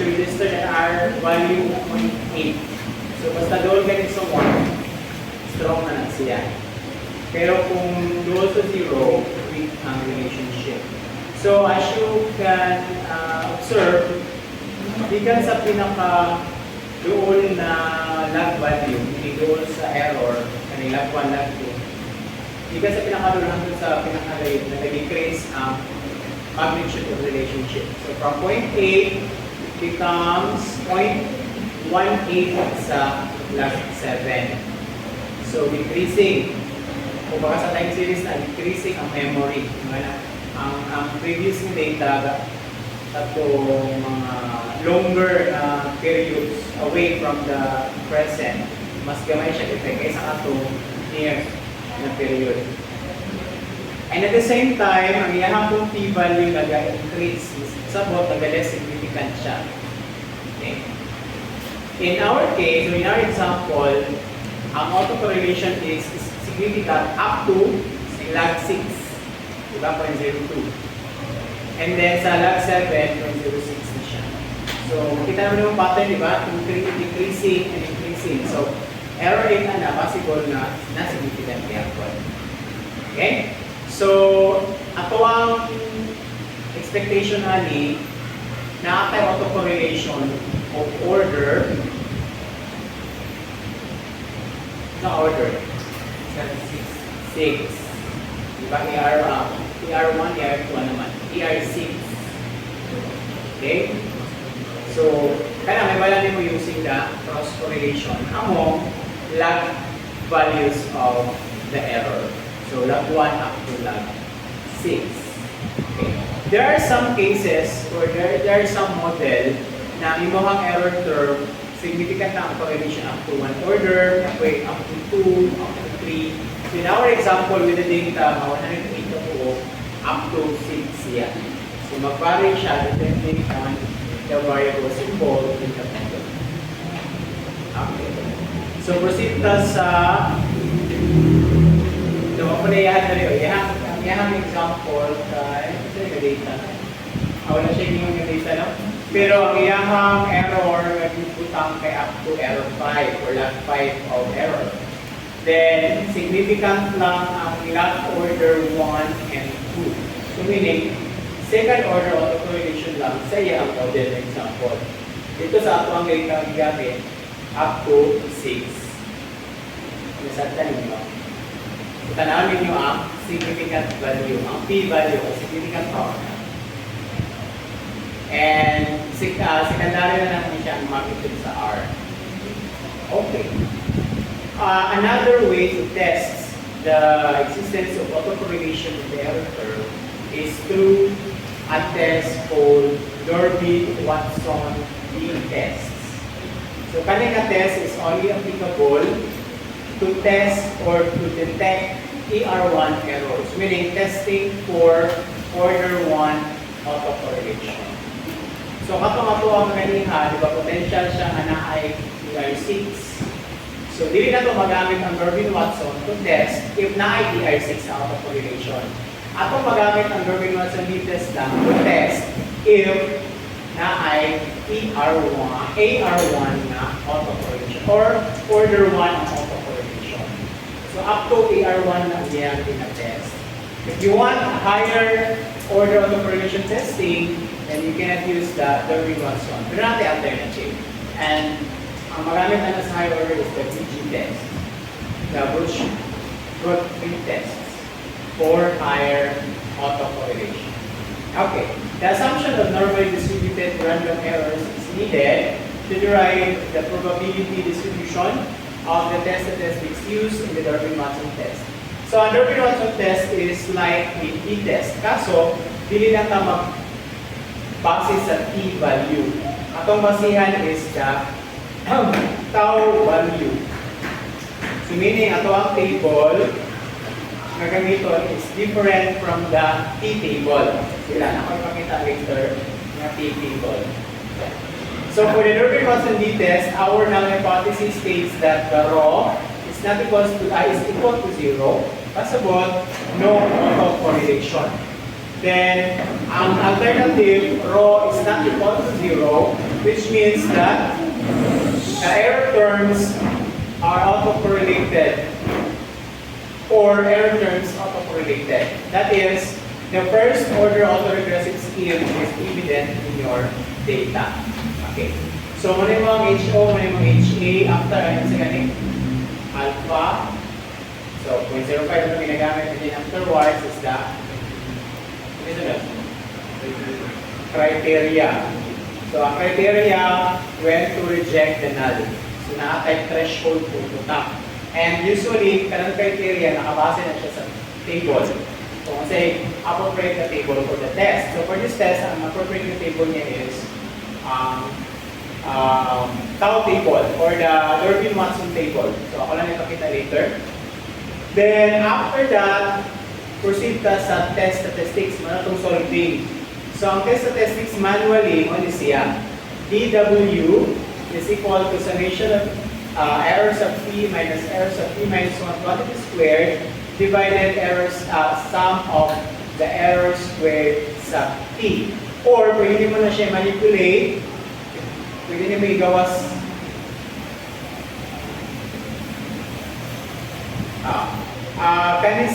So register an R value 0.8. So basta doon ganit sa 1, strong na siya. Pero kung dual to 0, weak ang relationship. So as you can observe, gikan sa pinaka doon na log value, hindi doon sa error, kani log 1, log 2, gikan sa pinaka doon hanggang sa pinaka rate, nag-decrease ang magnitude of relationship. So from 0.8 becomes 0.18 sa log 7. So decreasing. Kung baka sa time series na decreasing ang memory. Ang previous data, tatong mga longer periods away from the present, mas gamay siya effect kaysa atong near na period. And at the same time, ang iyahang p-value nag-increase, sabot nag-less significant siya. Okay. In our case, in our example, ang autocorrelation is significant up to log 6, diba? 0.02. And then sa log 7, 0.06 na siya. So, kita naman yung pattern, diba? Decreasing and increasing. So, error rate na possible na significant error. Okay? So, ato ang expectation ni nakakay autocorrelation of order sa order 6. Diba? ER1, ER2 naman. ER6. Okay? So, kaya may wala din mo using the cross correlation among log values of the error. So, log 1 up to log 6. Okay. There are some cases or there are some model na imuhang error term significant na ang correlation up to 1 order, up to 2, up to 3. So in our example with the data, 108 up to 6 yan. So mag-vary siya depending on the variables involved in the method. Okay. So proceed ta sa mapunayahan na rin. Yang example kay data. Wala siya yung data lang. Pero ang iyahang error nagputang kay up to error 5 or log 5 of error. Then, significant lang ang log order 1 and 2. So meaning, second order autocorrelation lang sa iyang model example. Dito sa ato ang data gamit up to 6. Nasagtan ninyo. Tanawin ninyo ang significant value, ang p-value o significant power. And secondary na naman siya ang magnitude sa R. Okay. Another way to test the existence of autocorrelation in the error curve is through a test called Durbin-Watson t-test. So, kanina test is only applicable to test or to detect ER1 errors, meaning testing for order 1 autocorrelation. So, kato ang kanina, di ba, potential siya na ay ER6. So, dili na ito magamit ang Durbin-Watson to test if na ay ER6 na autocorrelation. Atong magamit ang Durbin-Watson t-test lang to test if na ay AR1 na autocorrelation or order 1 ang autocorrelation. So, up to AR1 na yan pinatest. If you want higher order autocorrelation testing, then you cannot use the Durbin-Watson. Pero natin alternative. And ang magamit na sa higher order is the BG test. The Bush-Root test for higher autocorrelation. Okay. The assumption of normally distributed random errors is needed to derive the probability distribution of the tested techniques used in the Durbin-Watson test. So, ang Durbin-Watson test is like a t-test. Kaso, dili lang na mag-base sa t-value. Atong basihan is the tau value. So, meaning, ato ang table na gamiton is different from the t-table. Sila na ko ipakita later na t-table. So for the Durbin-Watson t-test, our null hypothesis states that the raw is not equal to 0. Possible, no autocorrelation. Then, ang alternative, rho is not equal to 0, which means that the error terms are autocorrelated, or error terms autocorrelated. That is, the first order autoregressive scheme is evident in your data. Okay. So, muna yung mga HO, muna yung mga HA, after, ano sa ganing? Alpha. So, 0.05 na ginagamit, and then afterwards is the criteria. So, ang criteria, when to reject the null. So, naka-type threshold to top. And usually, kanang criteria, nakabase na siya sa table. So, kasi, appropriate the table for the test. So, for this test, ang appropriate table niya is tau table or the Durbin-Watson table. So, ako lang ipakita later. Then, after that, proceed ka sa test statistics, manatong solving. So, ang test statistics manually, ano siya? dW is equal to summation of errors of t minus errors of t minus 1 quantity squared divided sum of the errors squared sub t. Or, pwede mo na siya manipulate, pwede niyo may gawas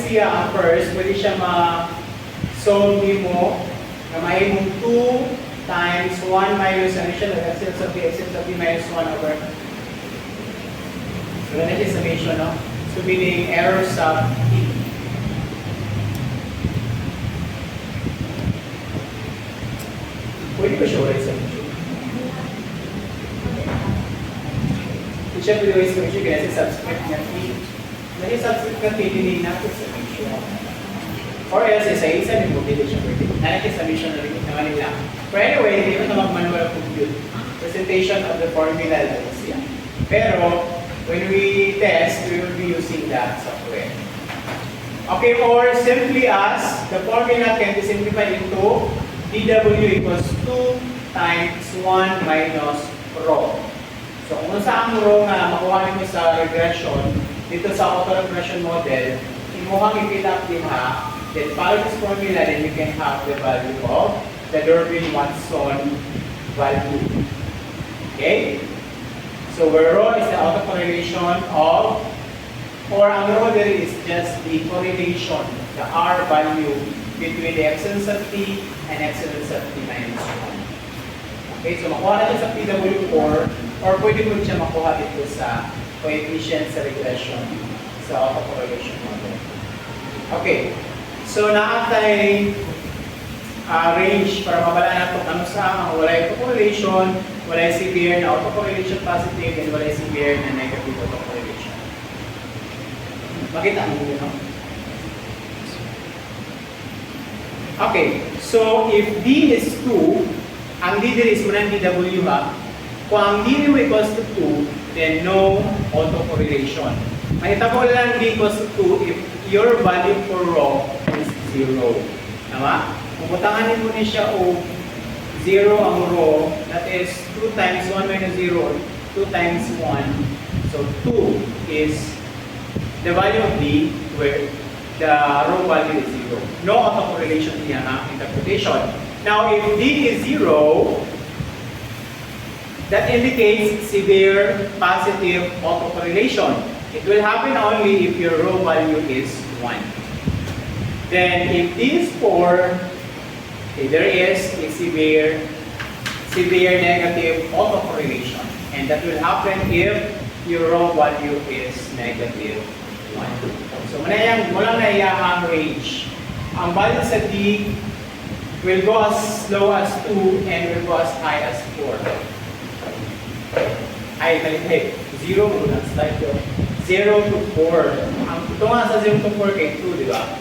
siya ang first, pwede siya ma-solve mo na may mong 2 times 1 minus ano siya, x sub t minus 1 over. So, ganun siya summation, no? So, meaning error sub t. Pwede ko siya ulit summation. Siya pwede ulit summation kasi subscript niya t. Dahil subscript ka tinig natin sa mission. Or else, isa-isa may pwede siya pwede. Natin sa mission na rin naman nila. But anyway, hindi mo na mag-manual compute. Presentation of the formula lang siya. Pero, when we test, we will be using that software. Okay, or simply as, the formula can be simplified into dW equals 2 times 1 minus rho. So, kung saan rho nga makuha mo sa regression, dito sa auto-regression model, imuhang i-fill up din ha, then follow this formula, then you can have the value of the Durbin-Watson value. Okay? So where rho is the autocorrelation of, or ang rho there is just the correlation, the R value between the excellence of t and excellence of t minus 1. Okay, so makuha natin sa PW4, or pwede mo siya makuha dito sa coefficient sa regression sa autocorrelation model. Okay. So, naantay range para mabala na ito ano sa walay autocorrelation, walay severe na autocorrelation positive, and walay severe na negative autocorrelation. Makita mo yun, no? Okay. So, if D is 2, ang D is muna dW ha. Kung ang D mo equals to 2, then no autocorrelation. Makita ko lang D equals to 2 if your value for rho is 0. Tama? Kung butanganin mo niya siya o 0 ang rho, that is 2 times 1 minus 0, 2 times 1. So 2 is the value of D where the rho value is 0. No autocorrelation niya ang interpretation. Now if D is 0, that indicates severe positive autocorrelation. It will happen only if your rho value is 1. Then if D is 4, there is a severe negative autocorrelation. And that will happen if your rho value is negative 1. So walang naiyahang range. Ang value sa D will go as low as 2 and will go as high as 4. Ay, balik. 0 muna. Start ko. 0 to 4. Ang tunga sa 0 to 4 kay 2, di ba?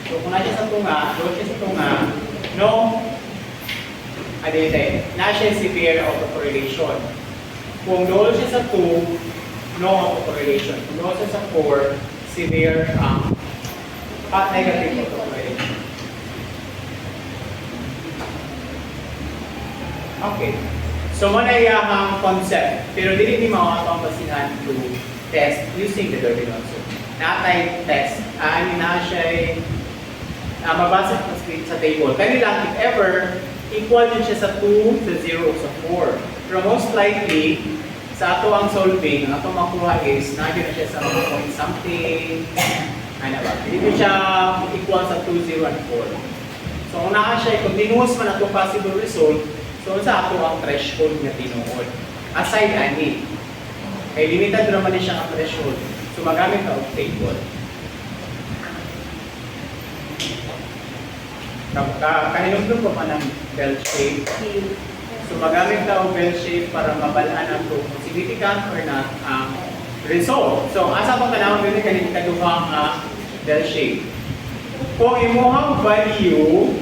So, kung nasa sa tunga, doon siya sa tunga, no, nasa severe autocorrelation. Kung doon siya sa 2, no autocorrelation. Kung doon siya sa 4, severe negative autocorrelation. Okay. So, manayahang concept, pero hindi makakapasihan to test using the Durbin-Watson. Natay test, na siya mabasa sa table. Kanila, if ever, equal din siya sa 2, sa 0, o sa 4. Pero most likely, sa ato ang solving, ang ato makuha is, nagyan na siya sa mga point something, ano ba? Hindi siya equal sa 2, 0, and 4. So, kung naka siya, continuous man atong possible result, so sa ato ang threshold na tinuod. Aside ani, kay limited naman siya ang threshold. So, magamit ka og table. Kahinugdog ko man ang bell shape. So magamit ka o bell shape para mabalaan ang kung significant or not ang result. So asa pang kanawang gani kanina kaduhang bell shape. Kung imuhang value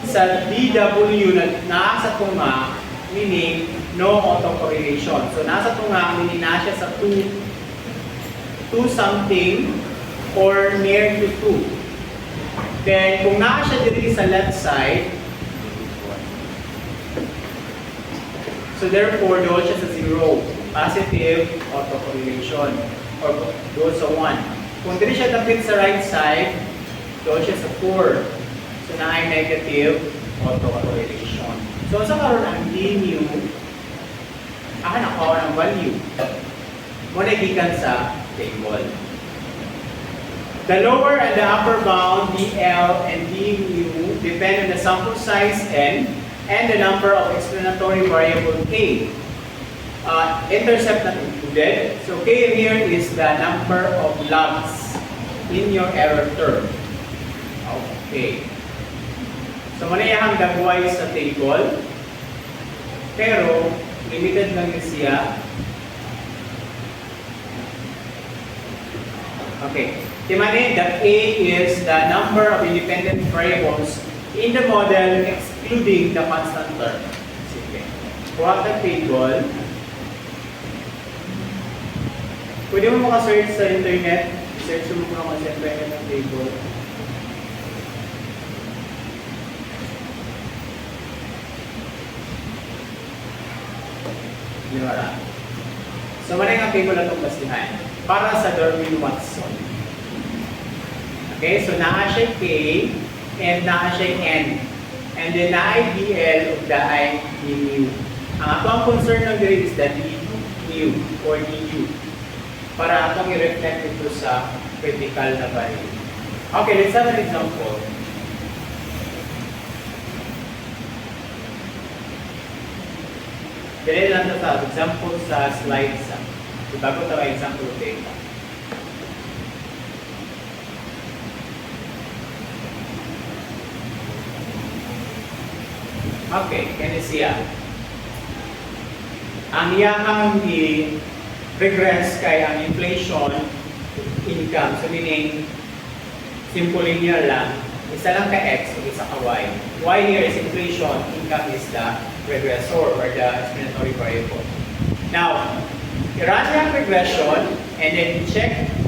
sa DW na nasa tunga, meaning no autocorrelation. So nasa tunga, meaning na siya sa 2 something or near to 2. Then, kung naa siya dito sa left side, so therefore, doon siya sa 0, positive autocorrelation, or doon sa 1. Kung dito siya tapit sa right side, doon siya sa 4. So, na ay negative autocorrelation. So, sa karoon ang d-mu, nakuha ng value. Muna gikan sa table. The lower and the upper bound, dl and dmu, depend on the sample size n and the number of explanatory variable k. Intercept not included. So k here is the number of logs in your error term. Okay. So manayahang dagway sa table, pero limited lang yun siya. Okay. Timani, that A is the number of independent variables in the model excluding the constant term. Sige. Kuha ka table. Pwede mo makasearch sa internet. Search mo naman sa internet ng table. Diba? So, manay nga table na itong basihan. Para sa Darwin-Watson. Okay, so naa siya K and naa siya N. And then naa ay DL ug daay DU. Ang atong concern ng diri is the DU or DU. Para atong i-reflect ito sa critical na value. Okay, let's have an example. Dili lang ito sa example sa slides. So, bago ito ay example data. Okay, kani siya. Ang iyang i-regress kay ang inflation income. So meaning, simple linear lang. Isa lang ka X, isa ka Y. Y here is inflation, income is the regressor or the explanatory variable. Now, i-run yung regression and then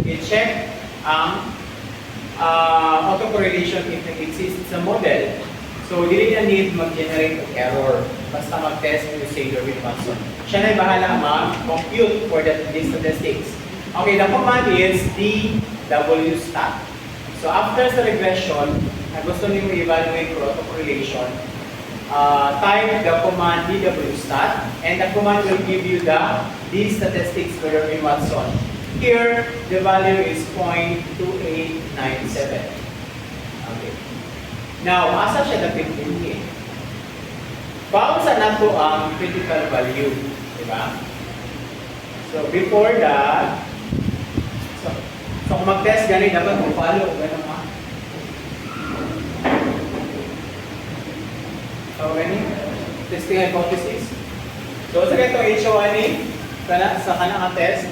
i-check ang autocorrelation if it exists sa model. So, hindi na need mag-generate of error. Basta mag-test using Darwin-Watson. Siya na bahala mag-compute for these statistics. Okay, the command is dwstat. So, after sa regression, na gusto niyo i-evaluate for autocorrelation, type the command dwstat, and the command will give you these statistics for Darwin-Watson. Here, the value is 0.2897. Okay. Now, asa siya napipili? Paano sa nato ang critical value? Diba? So, before that, so kung mag-test gani, dapat mag-follow. Ganun ha? So, gani? Testing hypothesis. So, sa ganito, HO1 sa kanang test.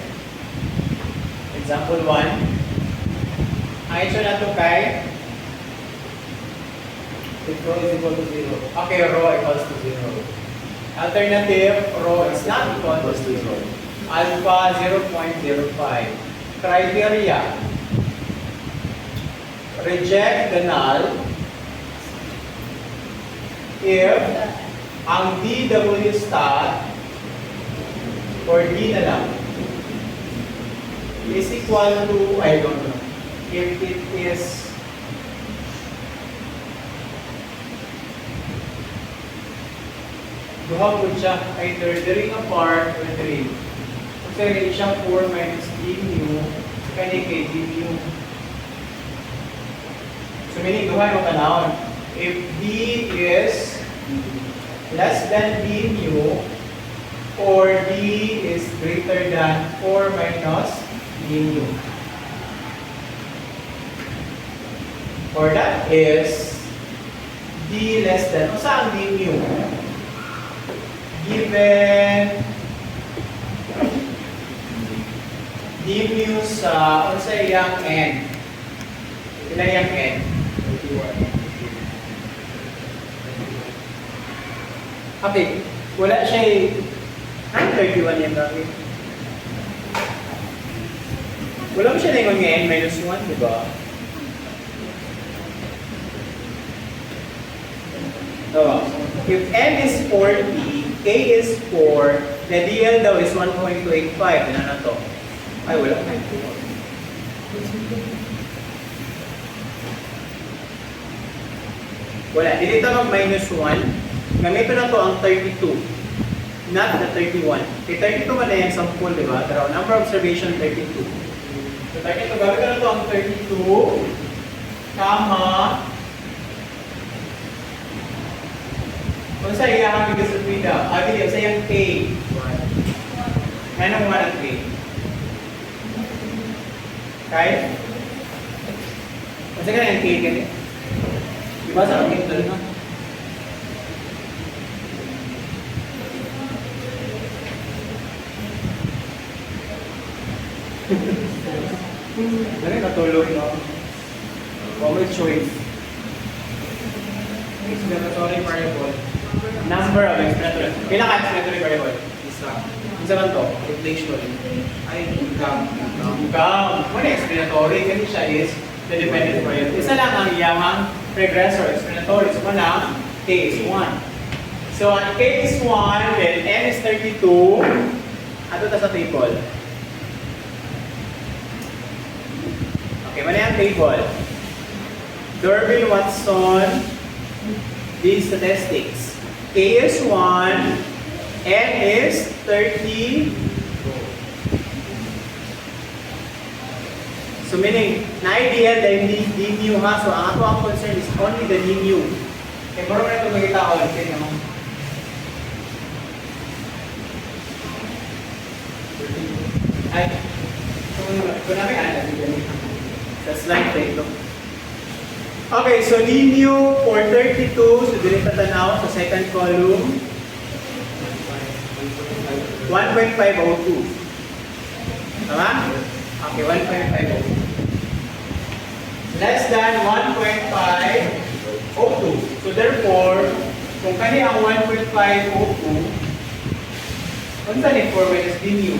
Example 1. Ang HO na ito kay if rho is equal to 0. Okay, rho equals to 0. Alternative, rho is not equal to 0. Alpha 0.05. Criteria. Reject the null if ang dw stat or d na lang is equal to, I don't know, if it is duha po siya, either diri apart or diri. Kasi rin siya 4 minus d mu, kaya kay d mu. So meaning duha yung tanawon. If d is less than d mu, or d is greater than 4 minus d mu. Or that is d less than, o saan d mu? Given d mu sa, o sa iyang n. Ilan yung n? 31. Okay, wala siya ano 31 yan dati? Wala mo siya na yung n minus 1, di ba? So, if n is 40, k is 4, the dl daw is 1.285. Ano na to? Ay, wala ka. Wala. Dito mag-minus 1. Gamito na to ang 32. Not the 31. Kay 32 man na yan sample, di ba? Pero number of observation, 32. So, 32. Gamito na to ang 32. Kama. Kung sa iya kami gusto pida, abili sa iyang K. Anong 1 at K? Right? Kasi ka na yung K gani. Diba sa aking ito na? Dali natulog, no? Always choice. Explanatory variable. Number of explanatory. Kailan ka explanatory variable? Isa. Isa lang to? Inflation. Ay, income. Income. Kung explanatory, kasi siya is the dependent variable. Isa lang ang iyamang regressor. Explanatory. So, manang K is 1. So, ang K is 1, then N is 32. Ato ta sa table. Okay, muna yung table. Durbin Watson, these statistics. K is 1, N is 30. So meaning, na-ideal dahil d mu ha. So ang ato ang concern is only the d mu. Kaya marunong na ito magkita ko. Kaya naman. Ay, kung namin alam, sa slide pa ito. Okay, so d mu for 32, so dili tatanaw sa second column. 1.502. Tama? Okay, 1.502. Less than 1.502. So therefore, kung kani ang 1.502, kung saan yung 4 minus d mu?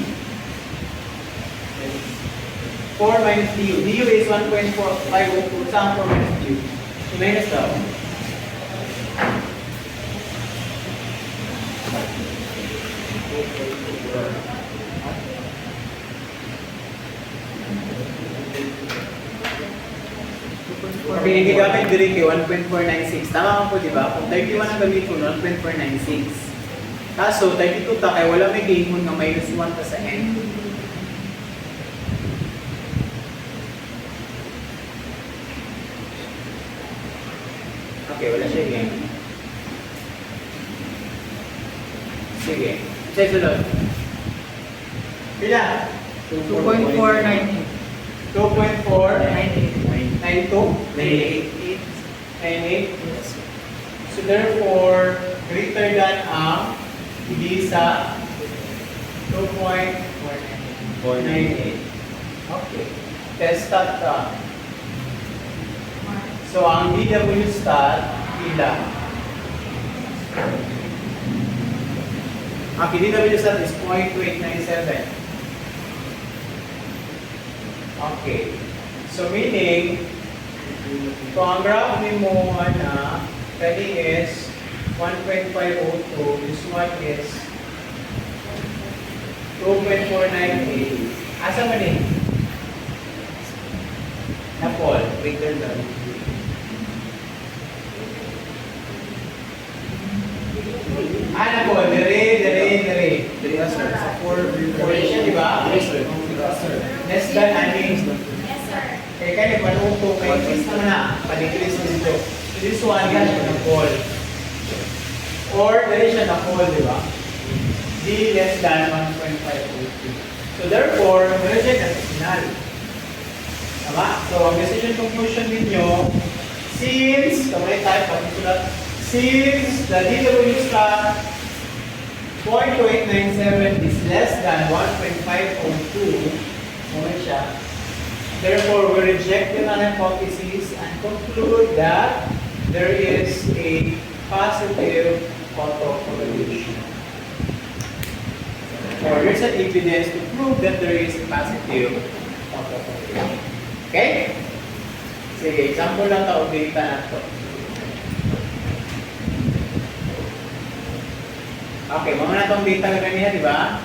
4 minus du. Du is 1.502. Saan 4 minus du? I-minus daw. Okay, gigamit diri kay 1.496. Tama po, di ba? Kung 31 ang gamit ko, 1.496. Kaso, 32 ta kay wala may gain mo nga minus 1 ta sa n. Okay, wala siya game. Sige. Sige, sunod. Pila? 2.498. 2.492? 98. So therefore, greater than ang hindi sa 2.498. Okay. Test stat ka. So, ang DW stat, pila? Ang DW stat is 0.2897. Okay. So, meaning, kung ang graph ni mo na, pwede is 1.502, this one is 2.498. Asa man eh? Napol, greater than. Ano po? Dire. Yes, sir. Sa 4. Correlation, di ba? Yes, sir. Yes, sir. Less than, I mean, Yes, sir. kaya kaya panuto, kaya increase naman na. Pa-decrease mo dito. So this one, yan siya ng call. Or, dire siya ng call, di ba? D less than 1.502. So therefore, dire siya na signal. Tama? So, ang decision conclusion ninyo, since, kamay tayo, pag-isulat, since the DW star 0.2897 is less than 1.502, kamay siya, therefore, we reject the hypothesis and conclude that there is a positive autocorrelation. Or there's an evidence to prove that there is a positive autocorrelation. Okay? Sige, example lang ito, data na ito. Okay, mga na itong data na ganyan, di ba?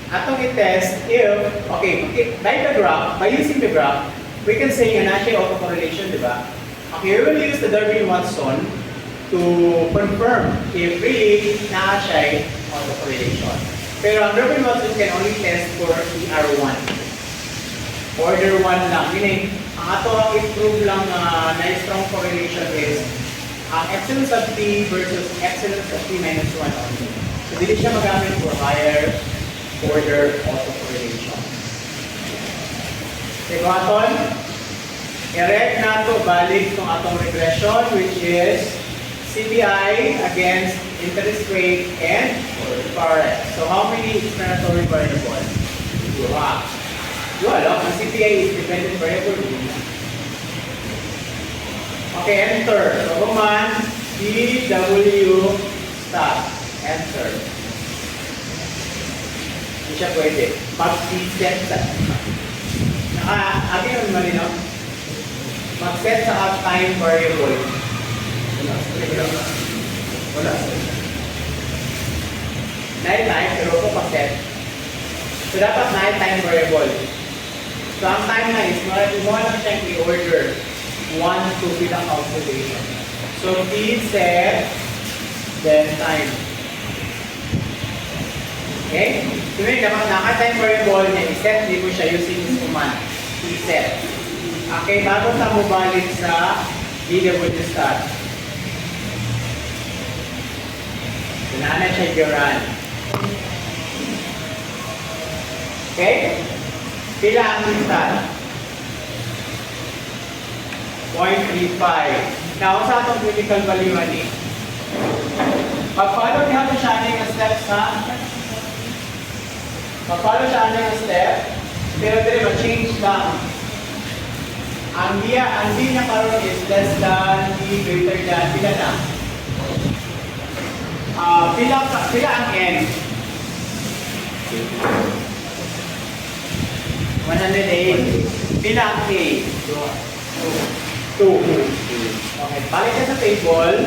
Atong i-test if, okay, by the graph, by using the graph, we can say nga na siya autocorrelation, di ba? Okay, we will use the Darwin-Watson to confirm if really na siya autocorrelation. Pero ang Darwin-Watson can only test for ER1. Order 1 lang. Meaning, ang ato ang i-prove lang na strong correlation is ang epsilon sub t versus epsilon sub t minus 1 only. So, dili siya magamit for higher order autocorrelation. Sige, aton, i-rect na ito balik itong atong regression, which is CPI against interest rate and forex. So, how many explanatory variables? Wala, ang CPI is dependent variable. Okay, enter. So, command DW stop. Enter. Hindi siya pwede. Mag-set sa... Agi naman malinaw? Mag-set sa time variable. Wala. Night time, pero po pa-set. So, dapat night time variable. So, ang time na is, mo lang siyang i-order 1 to bilang calculation. So, T set, then time. Okay? So, may dapat naka-time variable niya, i-set din mo siya using this command. T set. Okay, bago sa mo balik sa DW start. Sinana siya i-run. Okay? Pila ang start? 0.35. Now, sa atong critical value ani, pag-follow niya ito siya ng steps ha? Pag-follow siya ng step, pero dito ma-change lang. Ang D niya karon is less than, D greater than, pila na? Pila ang N? 108. Pila ang A? 2. Okay, balik ka sa table.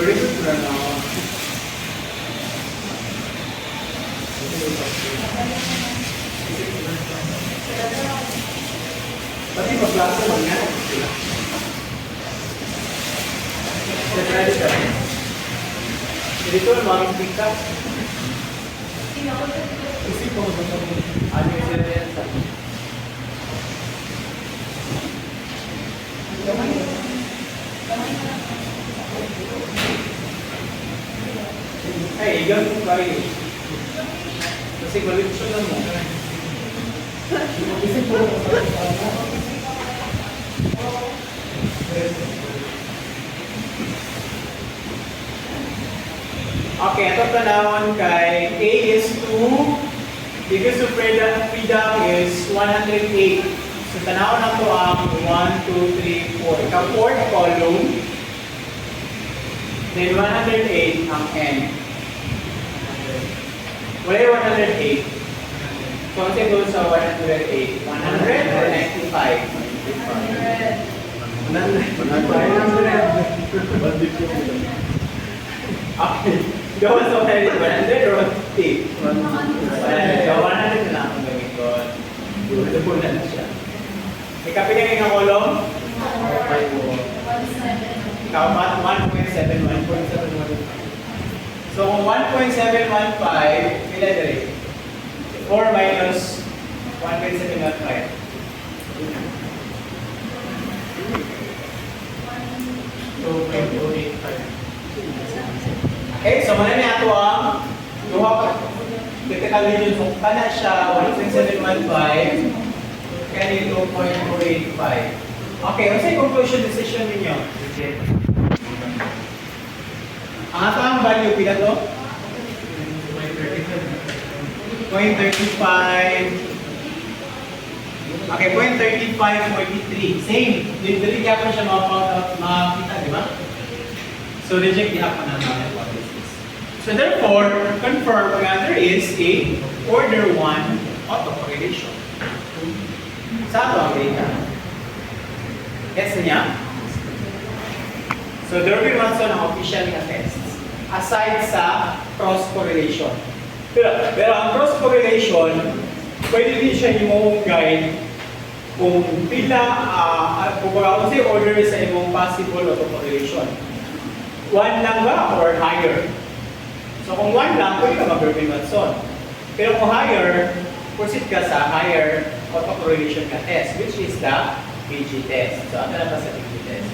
Very good na no. Pati mag-klase lang yan. Dito ang mga pika. Isip ko ba ano yung sila ay, igan mo kayo. Kasi koleksyon lang mo. Isip ko okay, ito tanawon kay A is 2, because of freedom is 108. So tanawon na ito ang 1, 2, 3, 4. Ikaw 4 column, then 108 ang N. Wala yung 108. So ang siguro sa 108, 100 or 95? 100. Okay. Gawa sa 100 or 50? 100. Gawa na rin na akong gawin ko. Ito po na siya. May kapilagay ng kolom? 5. Ikaw, 1.71. So, kung 1.715, pila dire? 4 minus 1.715. Okay, so muna niya ito ang duha ka critical region. So, kana siya 1.715, kani 2.285. Okay, ano sa conclusion decision ninyo? Ang ato ang value, pila to? 0.35. Okay, 0.3543. Same. Dili kaya pa siya makita, di ba? So, reject the hapon na naman hypothesis. So, therefore, confirm nga there is a order 1 autocorrelation. Sa ato ang data. Yes niya? So, Durbin-Watson ang official nga tests. Aside sa cross-correlation. Pero ang cross-correlation, pwede din siya yung guide kung pila, kung say order sa imong possible autocorrelation. 1 lang ba or higher? So kung 1 lang, pwede ka mag-Durbin-Watson. Pero kung higher, proceed ka sa higher autocorrelation ka test, which is the BG test. So ano na ba sa BG test?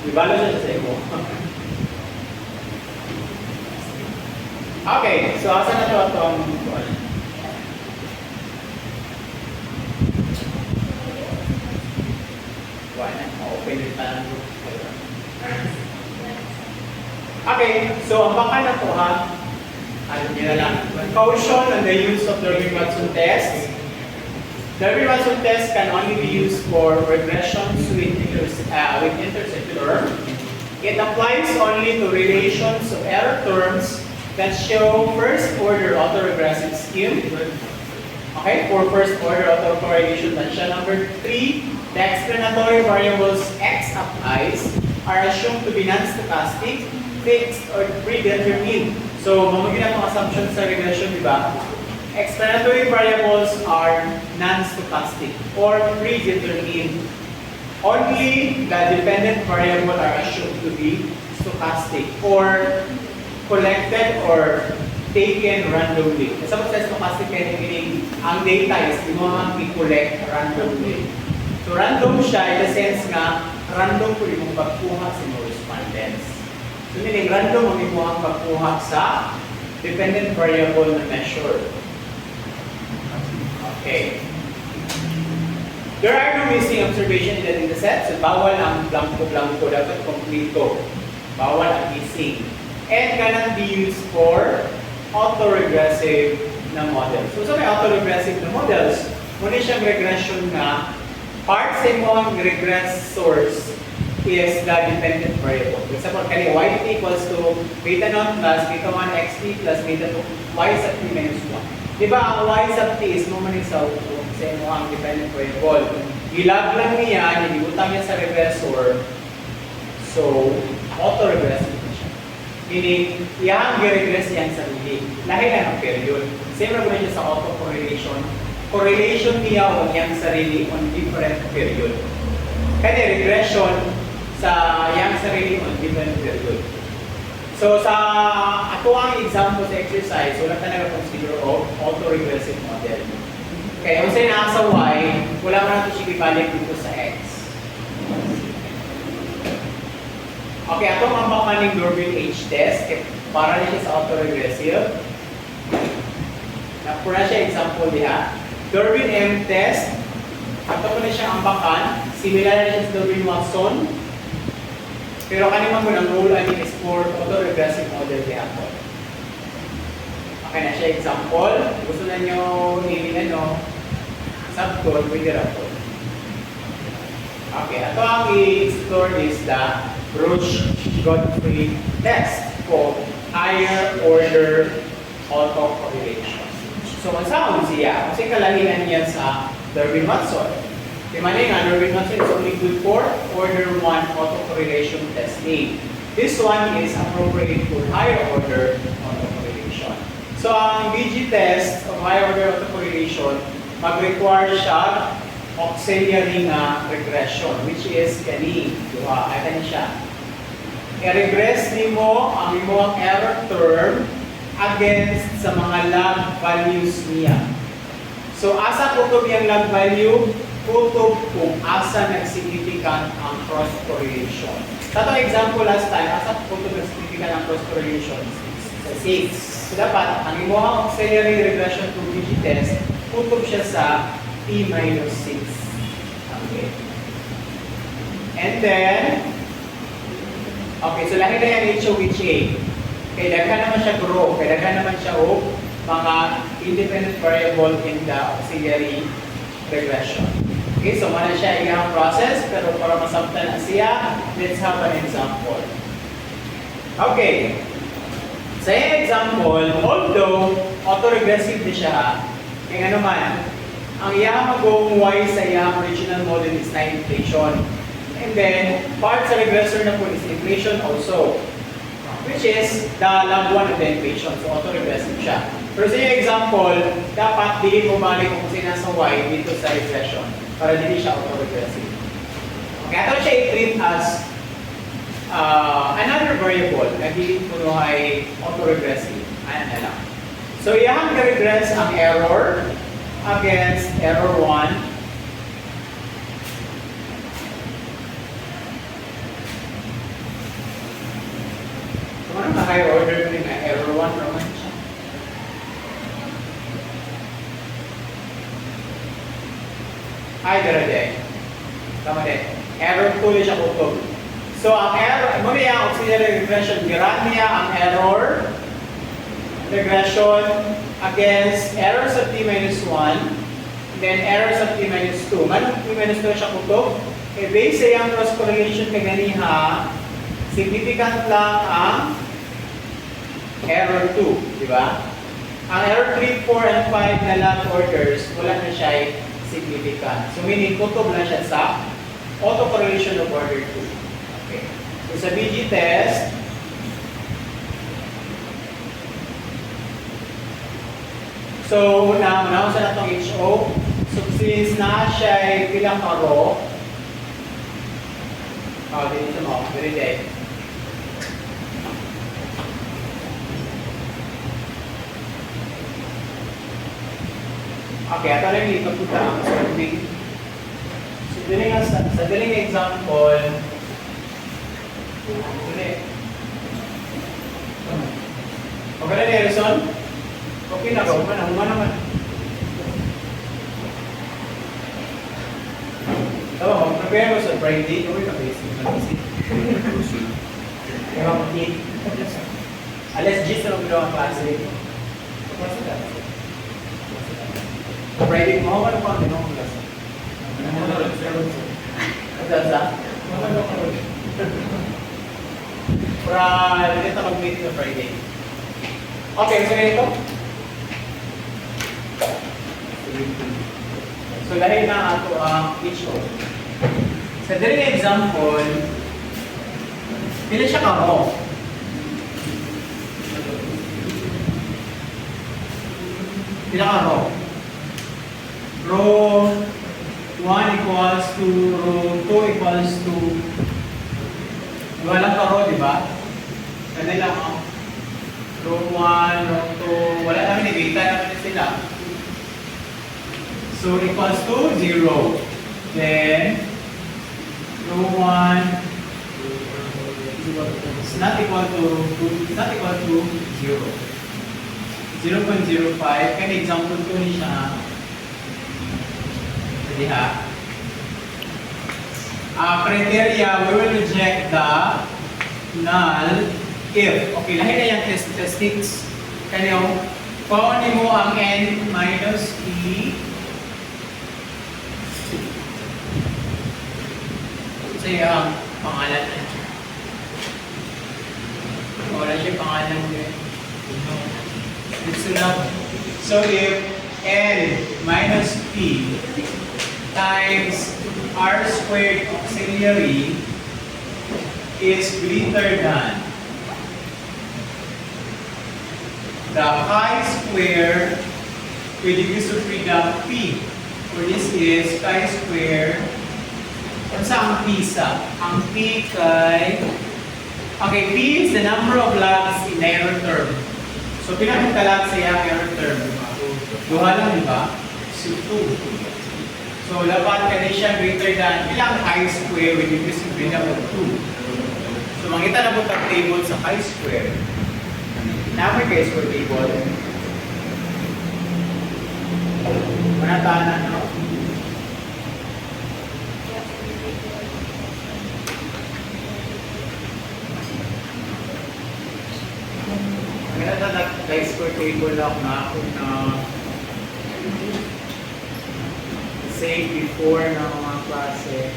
Ibalo siya sa imo. Okay, so asa na ito ang open it pa. Okay, so ang baka na ito ha, ano nyo lang, caution on the use of Durbin-Watson test. Durbin-Watson test can only be used for regressions with intersecular. It applies only to relations of error terms that show first-order autoregressive scheme. Okay, for first-order autocorrelation, that's siya. Number 3, the explanatory variables x up i's are assumed to be non-stochastic, fixed, or predetermined. So, mamagin ang assumption sa regression, di ba? Explanatory variables are non-stochastic or predetermined. Only the dependent variable are assumed to be stochastic or collected or taken randomly. Sa mga stochastic meaning ang data is mo i-collect randomly. So random siya in the sense nga random po yung pagkuha sa mga respondents. So meaning random ang imong pagkuha sa dependent variable na measure. Okay. There are no missing observation in the dataset. So bawal ang blanco-blanco, dapat kompleto. Bawal ang missing. And cannot be used for autoregressive na models. So sa may autoregressive na models, muna siyang regression na part sa imong regressors is the dependent variable. For example, kani y equals to beta naught plus beta 1 xt plus beta 2 y sub t minus 1. Diba ang y sub t is mamanig sa imong dependent variable. Ilag lang niya, nilibutang niya sa regressor. So, autoregressive. Meaning, iyang i-regress yan sa sarili. Lahi lang ang period. Same na siya sa autocorrelation. Correlation niya o iyang sarili on different period. Kaya regression sa iyang sarili on different period. So sa ako ang example sa exercise, wala talaga consider of autoregressive model. Kaya kung sa'yo na sa y, wala mo na ito siya ibalik dito sa x. Okay, atong ang pamaning Durbin H test, para na siya sa autoregressive. Napura siya example diha. Durbin M test, ato ko na siya ambakan, similar na siya sa Durbin-Watson. Pero kanimang mo ng rule ani is for autoregressive model diha po. Okay na siya example. Gusto na nyo subcode, pwede ra po. Okay, ato ang i-explore is the Brooch-Godfrey test for higher order autocorrelation. So, kung saan siya? Kasi kalahian niya sa Durbin-Watson. Di man nga, Durbin-Watson is only good for order 1 autocorrelation testing. This one is appropriate for higher order autocorrelation. So, ang BG test of higher order autocorrelation, mag-require siya auxiliary nga regression, which is kani, diba? Ay kani siya. I-regress nimo ang imong error term against sa mga log values niya. So, asa kutob yung log value? Kutob kung asa nag-significant ang cross correlation. Sa itong example last time, asa kutob nag-significant ang cross correlation? Sa 6. So, dapat, ang imong auxiliary regression to BG test, kutob siya sa T-6. Okay. And then, okay, so lahi na yung HOHA. Kaya daghan naman siya grow, kaya daghan naman siya o mga independent variable in the auxiliary regression. Okay, so muna siya iyang process, pero para masabtan na siya, let's have an example. Okay. Sa iyang example, although autoregressive din siya, kaya nga naman, ang iyang magong y sa iyang original model is na inflation. And then, part sa regressor na po is inflation also, which is the log 1 of the inflation. So, autoregressive siya. Pero sa iyong example, dapat diin mo balik kung sino sa y dito sa regression para hindi siya autoregressive. Okay, ito siya i-treat as another variable na hindi puno ay autoregressive. Ayan na lang. So, iyang regress ang error against error 1. So, ano na higher order din na error 1 naman siya? Ay, dara-day. Tama din. Error 2 siya kutob. So, ang error, muna yung auxiliary regression, giran niya ang error regression against errors of t-1, then errors of t-2. Manong t-2 siya kutob? E base sa yung cross correlation kay ganiha, significant lang ang error 2, di ba? Ang error 3, 4, and 5 na log orders, wala na siya significant. So meaning, kutob na siya sa autocorrelation of order 2. Okay. So sa BG test, so, una sa natong HO. So, since na siya ay pilang karo, dito mo, very day. Okay, ito lang yung ikaputa ang solving. So, sa daling example, okay na ni Harrison? Okay na ba? Human naman. Tama, mag-prepare mo sa Friday. Uy, mag-isip. Kaya mag-eat. Alas 10 na mag-gawa ang klase. Friday, mo ano pa ang tinong klase? Magdasa? Para, dito mag-meet sa Friday. Okay, so ito. So, dahil na ato ang HO. Sa daling example, pila siya kamo. Pila ka row? Row 1 equals to row 2 equals to walang ka row, di ba? Ganun lang ako. Row 1, row 2, wala namin i-data naman sila. So, equals to 0. Then, row 1 is not equal to 0. 0.05. Kaya example 2 ni siya. Pwede ha. Criteria, we will reject the null if. Okay, lahi na yung statistics. Kaya paunin mo ang n minus e. Kasi ang pangalan na siya. Wala siya pangalan niya. So if n minus p times r squared auxiliary is greater than the chi-square with degrees of freedom P. So this is chi-square. Ano sa ang P sa? Ang P kay... Okay, P is the number of logs in error term. So pinakitalag sa iyang error term. Duha lang, di ba? So 2. So dapat ka siya greater than ilang chi-square with degrees of freedom of 2. So makita na po ang table sa chi-square. Number chi-square table. Manatanan, no? Maganda na chi-square table lang na ako na say before na mga klase.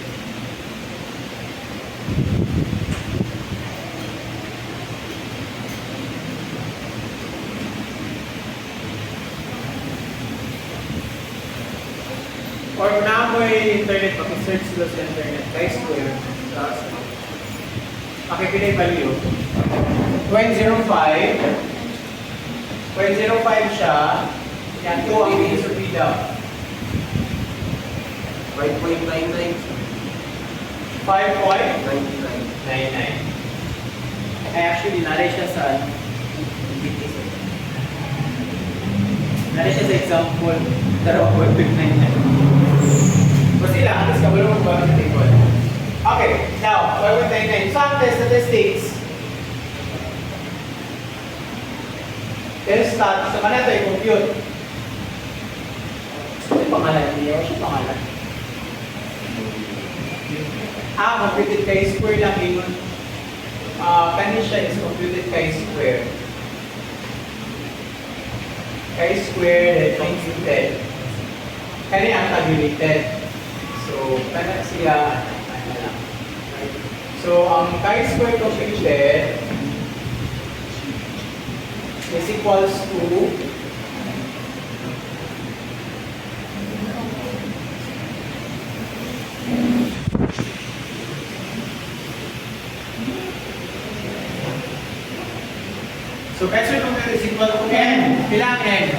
Or na mo internet, pag-search sila sa internet, chi-square. Okay, pinay value. 0.05. 0.05 siya. Yan, 2 ang piso freedom. 5.99. 5.99. 99. Ay, actually, naray siya sa naray siya sa example. Pero 5.99. Kasi lang, atas ka wala mo ba sa table. Okay, now, 5.99. Sample statistics. Test stat. Sa kanila ito, i-compute. Ito yung pangalan niya. Ano siya pangalan? Computed chi-square lang yun. Kanya siya is computed chi-square. Chi-square that computed. Kanya ang tabulated. So, kanya siya, ano lang. So, ang chi-square computed is equals to so chi-square computed is equal to n. Bilang n?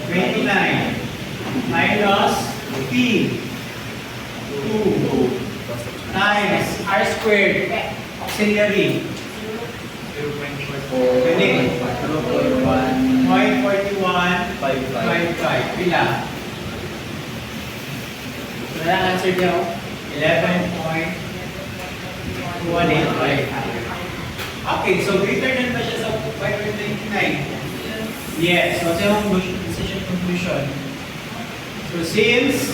29 minus p 2 times r squared auxiliary 0.4155 pila. So na ang answer niyo 11.185. Okay, so greater than ba siya sa 5.99? Yes, so yung decision conclusion. So since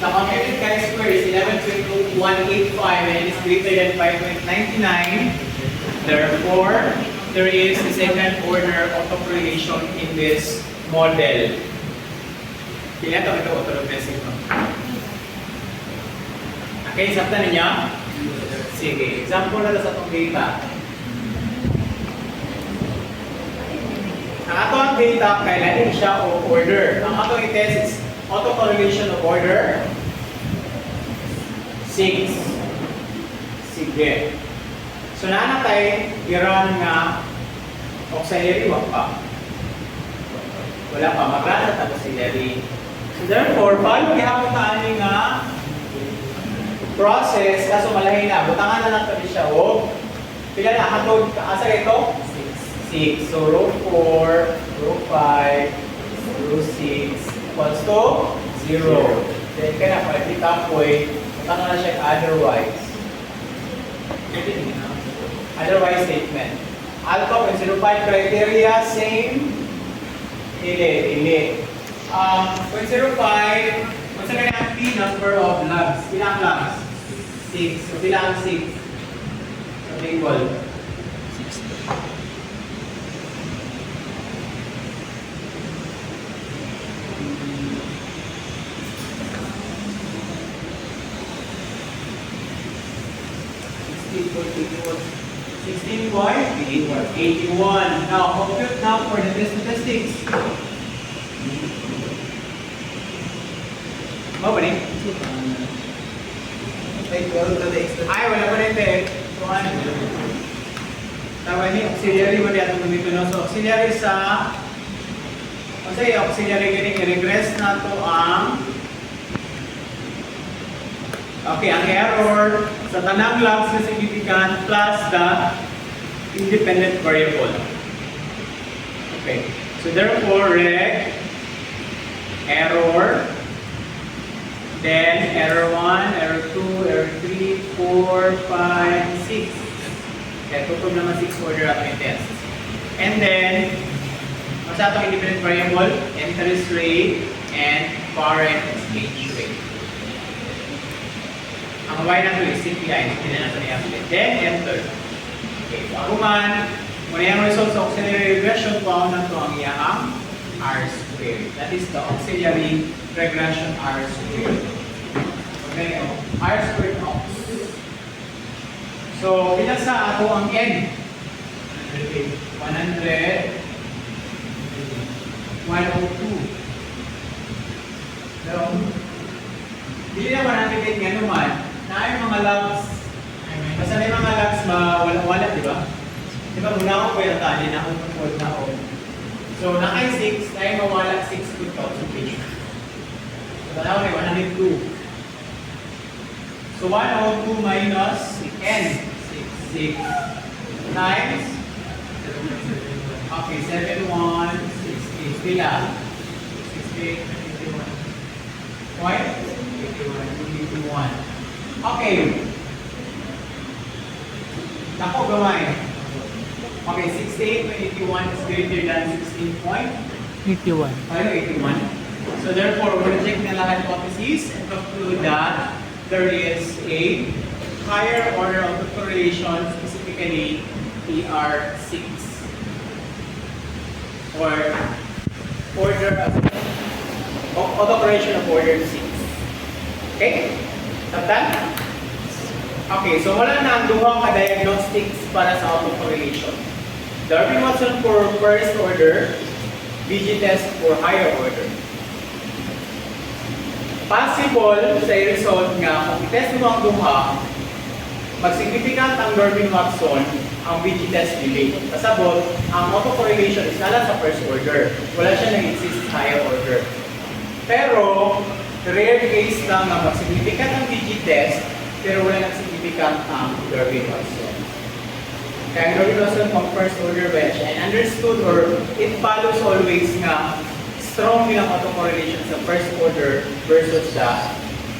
the computed chi-square is 11.185 and it is greater than 5.99, therefore, there is a second order autocorrelation in this model. Kaya ito autoregressive. Okay, sabta ninyo? Sige, example na sa itong data. Ang ato ang data, kailangan siya o order. Ang ato i-test is autocorrelation of order 6. Sige. So naana tayo, i-run nga auxiliary, wag pa. Wala pa, mag-run at auxiliary. So therefore, paano gihapon taani nga process, kaso malahin na, butangan na lang tabi siya, o pila na, hatod, asa ito? 6. So row 4, row 5, row 6, equals to 0. Then kaya na, pwede point, butangan na siya otherwise. Otherwise statement. Alpha 0.05 criteria, same. Ili. 0.05, what's the kanya P number of logs? Ilang logs? 6. So bilang 6. So table. 16 what? 81. Now, compute now for the statistics. Mau ba ni? Ay, wala pa rin. Tawag ni auxiliary mo diyan itong dito, no? So, auxiliary sa auxiliary ganing i-regress na to ang ang error sa tanang logs na significant plus the independent variable. Okay. So therefore, reg error, then error 1, error 2, error 3, 4, 5, 6. Kaya tutok naman 6 order at may test. And then, sa itong independent variable, interest rate and foreign exchange rate. Ang y na ito is CPI, hindi na natin i-update. Then, enter. Okay, so ako man, muna yung result sa auxiliary regression, found na ito ang iyang R squared. That is the auxiliary regression R squared. Okay, R squared aux. So, pinasa ako ang N. 100, 102. So, hindi naman natin nga naman na ay mga logs. Basta na yung mga logs wala, di ba? Di ba, muna ako kaya tali na akong tungkol na ako. So, nakay 6, na yung mawala 6 to concentration. So, tanaw na 102. So, 102 minus N. 6 times. Okay, 7, 1, 60. Sila. 60, 51. Point? 81. Okay. Nako, gamay. Okay, 68 to 81 is greater than 16.81. 81. So therefore, we'll check na lahat hypotheses and conclude that there is a higher order of correlation, specifically ER6. Or order of autocorrelation of order 6. Okay? Taptan? Okay, so wala na ang duhang ka-diagnostics para sa autocorrelation. Darby-Watson for first order, VG test for higher order. Possible sa result nga, kung i-test mo ang duha, mag-significant ang Darby-Watson ang VG test delay. Pasabot, ang autocorrelation is nala sa first order. Wala siya nag-exist sa higher order. Pero, rare case lang na mag-significant ang VG test, pero wala nag-significant ang Darby-Watson. Kaya ang Darby-Watson pang first order ba siya? And understood or it follows always nga strong nilang autocorrelation sa first order versus the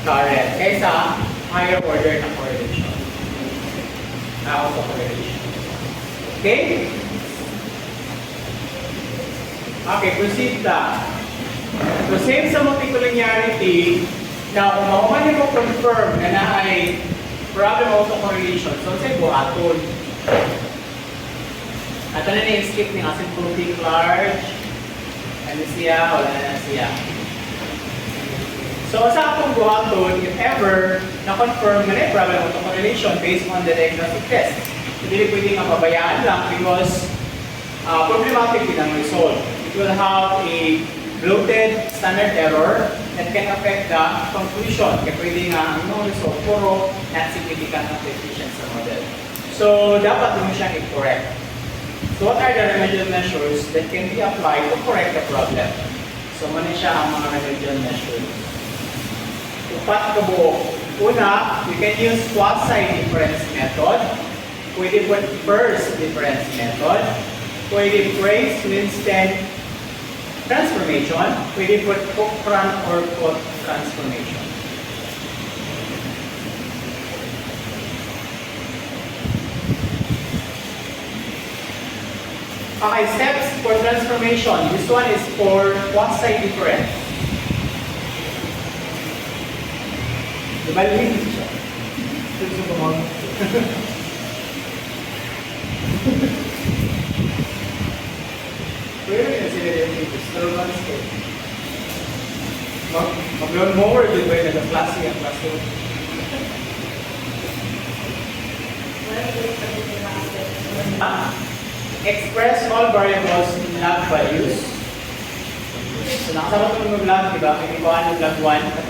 current kaysa higher order na correlation. Autocorrelation. Okay? Okay, proceed na. So same sa multicollinearity, na kung makuha mo confirm na na ay problem autocorrelation, so say buhaton. At ano na yung skip ng asymptotic large, ano siya, wala na siya. So sa akong buhaton, if ever na-confirm na na yung problem autocorrelation based on the diagnostic test, hindi pwede nga pabayaan lang because problematic din ang result. It will have a bloated standard error that can affect the conclusion. Kaya pwede nga ang result puro not significant ang coefficient sa model. So dapat mo siyang i-correct. So what are the remedial measures that can be applied to correct the problem? So muna siya ang mga remedial measures. Upat ka buo. Una, we can use quasi-difference method. Pwede po first difference method. Pwede Brace-Winstead transformation. Pwede po Cochran or Cot transformation. Okay, steps for transformation. This one is for quasi-difference. Diba linis siya? Ito sa kumang. Pwede rin sila yung linis. Pero manis ko. Mag-learn more, di ba yung nag-klase ang klase? Express all variables in log values. So nakasama ito ng log, di ba? May ikuhaan ng log 1 at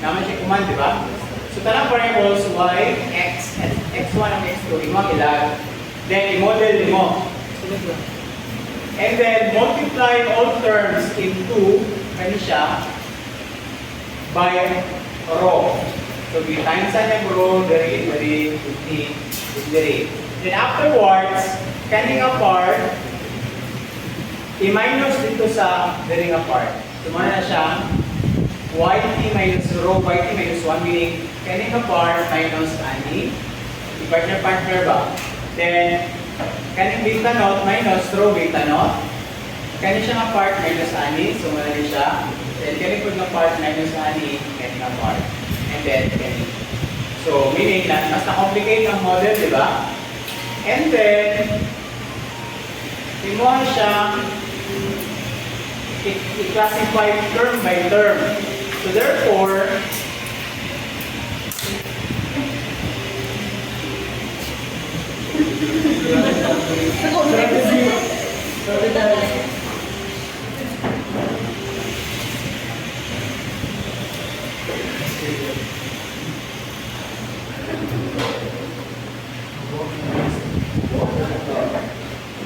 naman siya command, di ba? So tanang variables y, x, and x1 and x2, ikuha ilag. Then, i-model mo. Sunod lang. And then, multiply all terms into, kani siya, by row. So, we times ang row, dari, 50, dari. Then, afterwards, kaning apart, i-minus dito sa dari apart. So, mana na siya, yt minus row, yt minus 1, meaning, kaning apart minus ani, i-partner ba? Then, kaning beta naught minus row beta naught. Kaning siyang apart minus ani, so wala rin siya. Then kaning po ng part minus ani, kaning apart. And then kaning. So meaning na mas na-complicate ang model, di ba? And then imuha siya i-classify term by term. So therefore,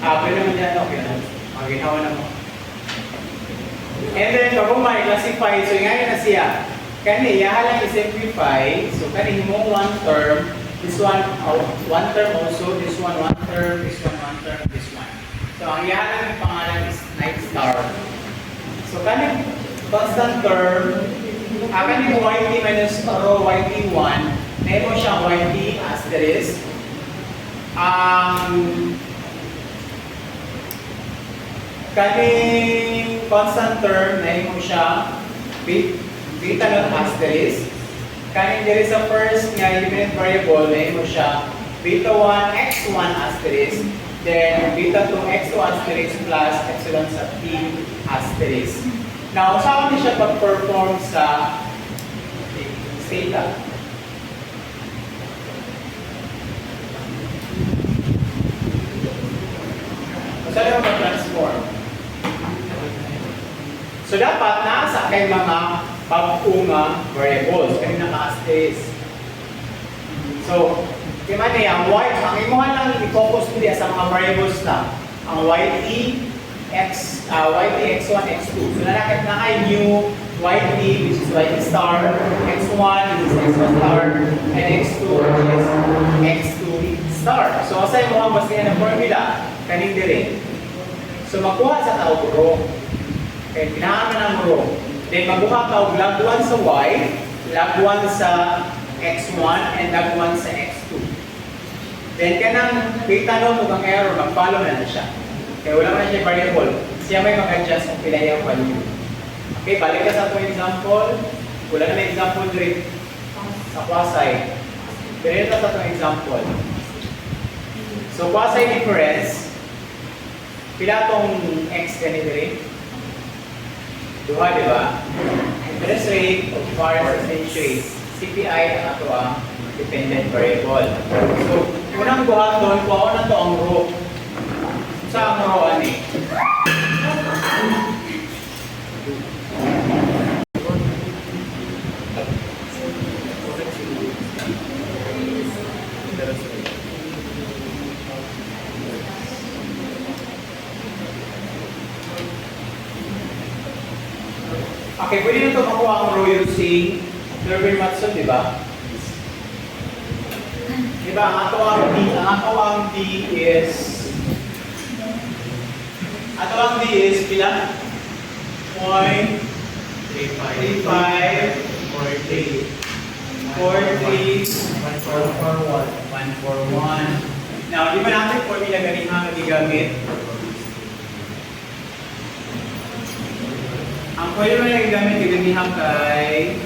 pwede naman yan, okay na. Maginawa na mo. And then, kung ma-classify, so ngayon na siya. Kani, yahalang i-simplify. So, kani mo one term, this one, one term also, this one term, this one term, this one. So, ang yahalang yung pangalan is night star. So, kani constant term, kani mo yt minus row yt1, na mo siyang yt asterisk. Kaning constant term na mo siya beta naught asterisk. Kaning there is a first nga independent variable na mo siya beta 1 x1 asterisk, then beta 2 x2 asterisk plus epsilon sa t asterisk. Now, saan ni siya pag-perform sa theta? Saan niya pag-transform? So dapat nasa kay mga pag-unga variables, kaya naka-asterisk. So, kaya man ang y, ang imuha lang i-focus nila sa mga variables na ang yt, yt, x1, x2. So nanakit na kay new yt, which is yt star, x1, which is x1 star, and x2, which is x2 star. So, asay mo ang basta ng formula, kaning dire. So, makuha sa tawag row. Okay, kinahaman ng row. Then, makuha tawag log 1 sa y, log 1 sa x1, and log 1 sa x2. Then, kanang beta no, mukhang error, mag-follow na siya. Kaya wala man siya variable. Siya may mag-adjust kung pila yung value. Okay, balik ka sa itong example. Wala na may example dire sa quasi. Pero ito sa itong example. So, quasi difference, pila itong x ganito rin? Duha, di ba? Interest rate of foreign exchange rate. CPI ang ito ang dependent variable. So, unang buhaton, kuha na ito ang row. Sa ang row, ano eh? Okay, pwede na ito makuha ang row using Durbin-Watson, di ba? Di ba, ang ato ang D is pila? 0.35 43 141. Now, di ba natin formula ganito ang nagigamit? Ang pwede mo na gamit gagamihan kay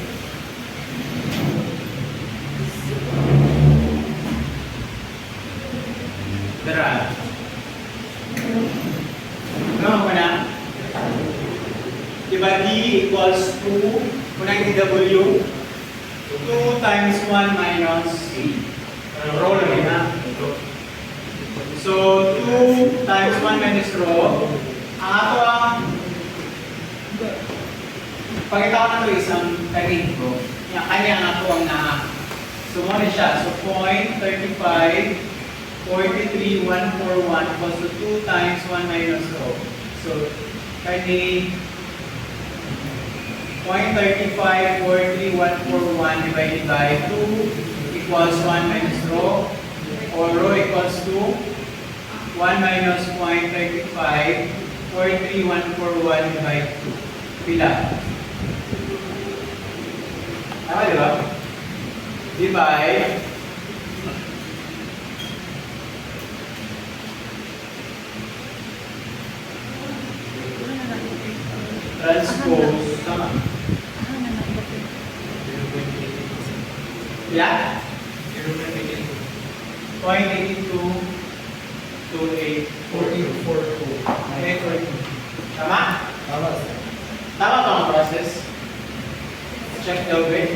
Dara. Ano mo na? Diba D equals 2, unang W, 2 times 1 minus 8. Row lang yun ha? So, 2 times 1 minus row. Ang ato ang pakita ko na ito isang tarin ko. Kanya ang ako ang na. So, muna siya. So, 0.35, 0.35, 43141 equals to 2 times 1 minus rho. So, kani 0.3543141 divided by 2 equals 1 minus rho, or rho equals to 1 minus 0.3543141 divided by 2. Pila? Tama, di ba? Divide transpose, tama. Yeah? 0.822842. Tama? Tama, sir. Tama ba ang process? Check the way.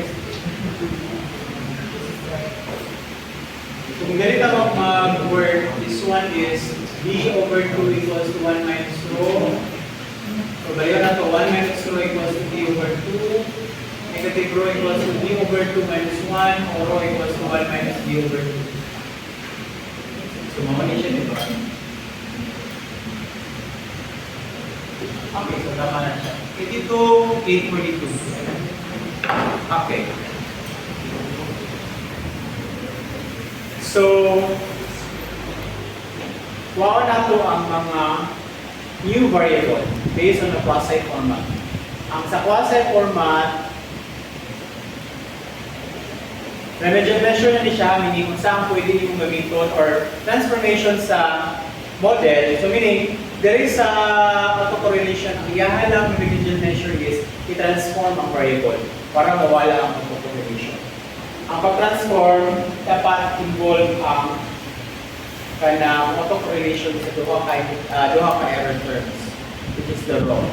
Kung ganito ako mag-work, this one is b over 2 equals to 1 minus rho. So, balikan na to, 1 minus rho equals to b over 2. Negative rho equals to b over 2 minus 1, or rho equals to 1 minus b over 2. So, mamani siya, di ba? Okay, so tama na siya. Dito, 842. Okay. So, wow na to ang mga new variable based on the quasi format. Ang sa quasi format, remedial measure na ni siya, meaning kung saan pwede yung gamiton or transformation sa model. So meaning, there is a autocorrelation. Ang iyahan lang ng remedial measure is i-transform ang variable para mawala ang autocorrelation. Ang pag-transform, dapat involve ang kanang autocorrelation sa duha ka error terms, which is the rho.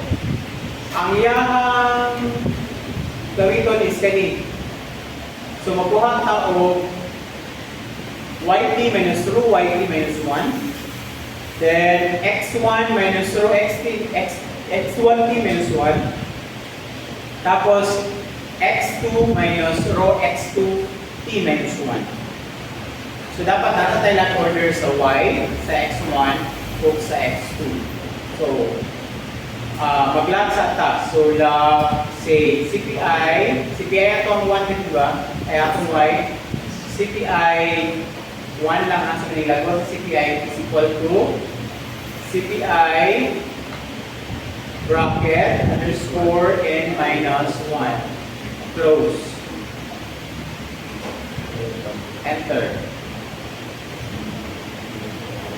Ang iyahang gamiton is kani. So makuha ta og yt minus rho yt minus 1. Then x1 minus rho x1t minus 1. Tapos x2 minus rho x2t minus 1. So dapat natatay lang order sa y, sa x1, o sa x2. So maglatsa ta. So say CPI atong 1 din ba? Ay atong y, CPI 1 lang ang sa kanila. CPI is equal to CPI bracket underscore n minus 1. Close. Enter.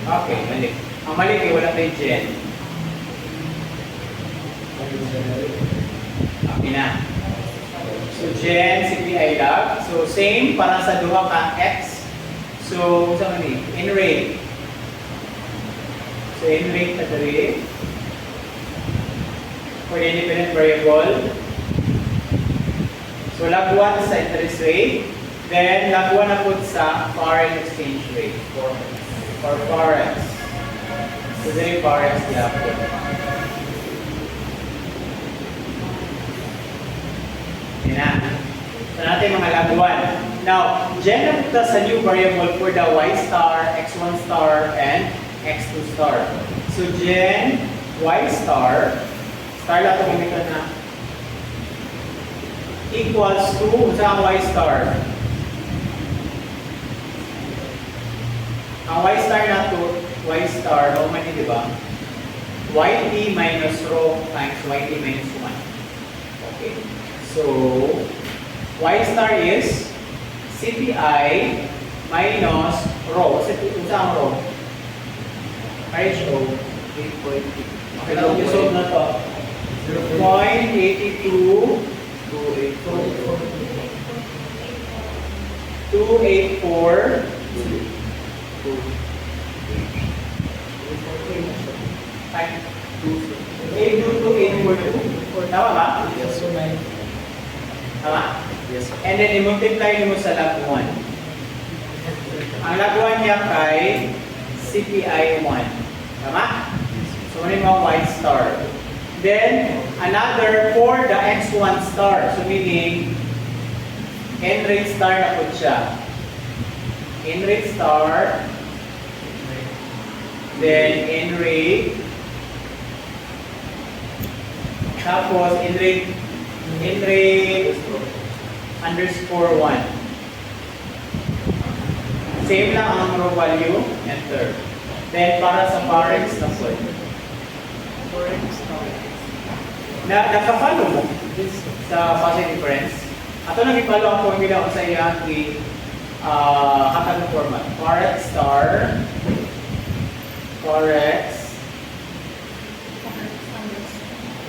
Okay, mali. Ang mali kay wala tayo gen. Okay na. So gen, CPI log. So same para sa duha ka x. So, sa mali, in rate. So in rate na dali. For the independent variable. So log 1 sa interest rate. Then log 1 na po sa foreign exchange rate. Or forex. So dali forex niya po. Yan na. So natin mga log 1. Now, generate sa new variable for the y star, x1 star, and x2 star. So gen y star lang ito gamitan na equals to sa y star. Ang y star na to, y star, how many di ba? Yt minus rho times yt minus 1. Okay. So, y star is CPI minus rho. Kung saan rho? RHO. 8.2. Okay, so solve na to. 0.82 284 822 tama ba? Yes, so may. Tama? Yes, sir. And then i-multiply mo sa log 1. Ang log 1 niya kay CPI 1. Tama? So ano yung y star? Then another for the x1 star. So meaning n rate star na po siya. N rate star then N rate, tapos N rate underscore 1. Same lang ang row value, enter. Then para sa parents na po. Nakapalo mo sa positive difference. Ato nang ipalo ang formula ko sa iya kay katang format. Parent star, Forex,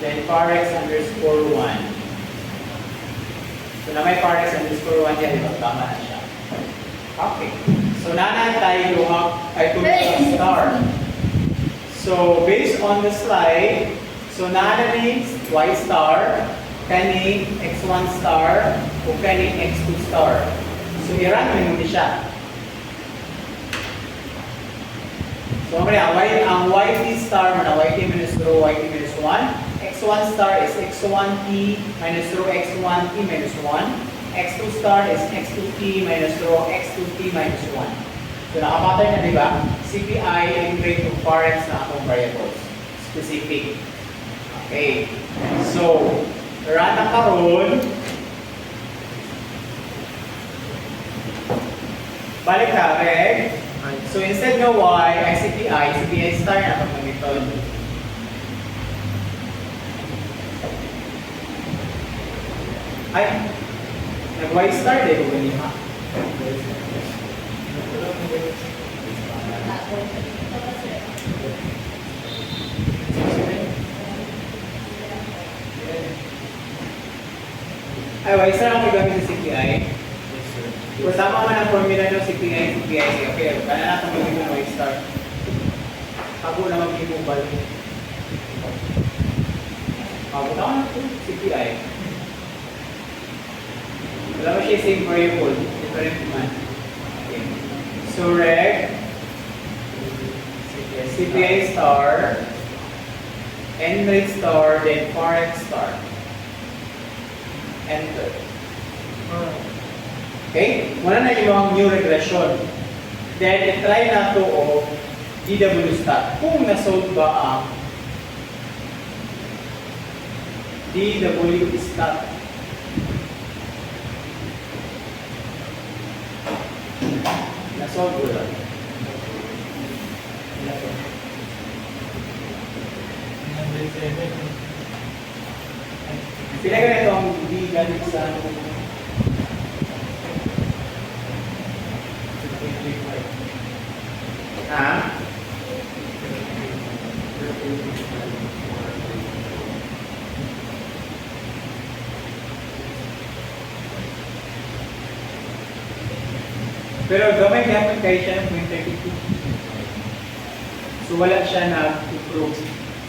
then Forex underscore 1. So na may Forex underscore 1 yan, ito tama na siya. Okay. So nanan tayo ay tulog sa star. So based on the slide, so nanan ni Y star, kani X1 star, o kani X2 star. So i-run mo siya. So ang YT star man, YT minus rho, YT minus 1. X1 star is X1T minus rho, X1T minus 1. X2 star is X2T minus rho, X2T minus 1. So nakapattern na diba? CPI and rate of Forex na akong variables. Specific. Okay. So, run na karon. Balik ka, Reg. So instead ng Y ay CPI star na itong gamiton. Ay, nag-Y star din kung ganyan ha. Ay, Y star ako gamit sa CPI. Kung tama man ang formula ng CPI, okay, kaya na itong magiging ng Y star. Ako na mag-imubal. Tama na ito, CPI. Wala mo siya same variable, different man. Okay. So, reg, CPI star, N rate star, then Forex star. Enter. Okay? Muna na yung mga new regression. Then, i-try na ito o DW stat. Kung na-solve ba ang DW stat. Na-solve ko lang. Pinaga na ito ang D galit sa ha? Pero gamay dapat kayo siya ng 0.32. So wala siya na-improve.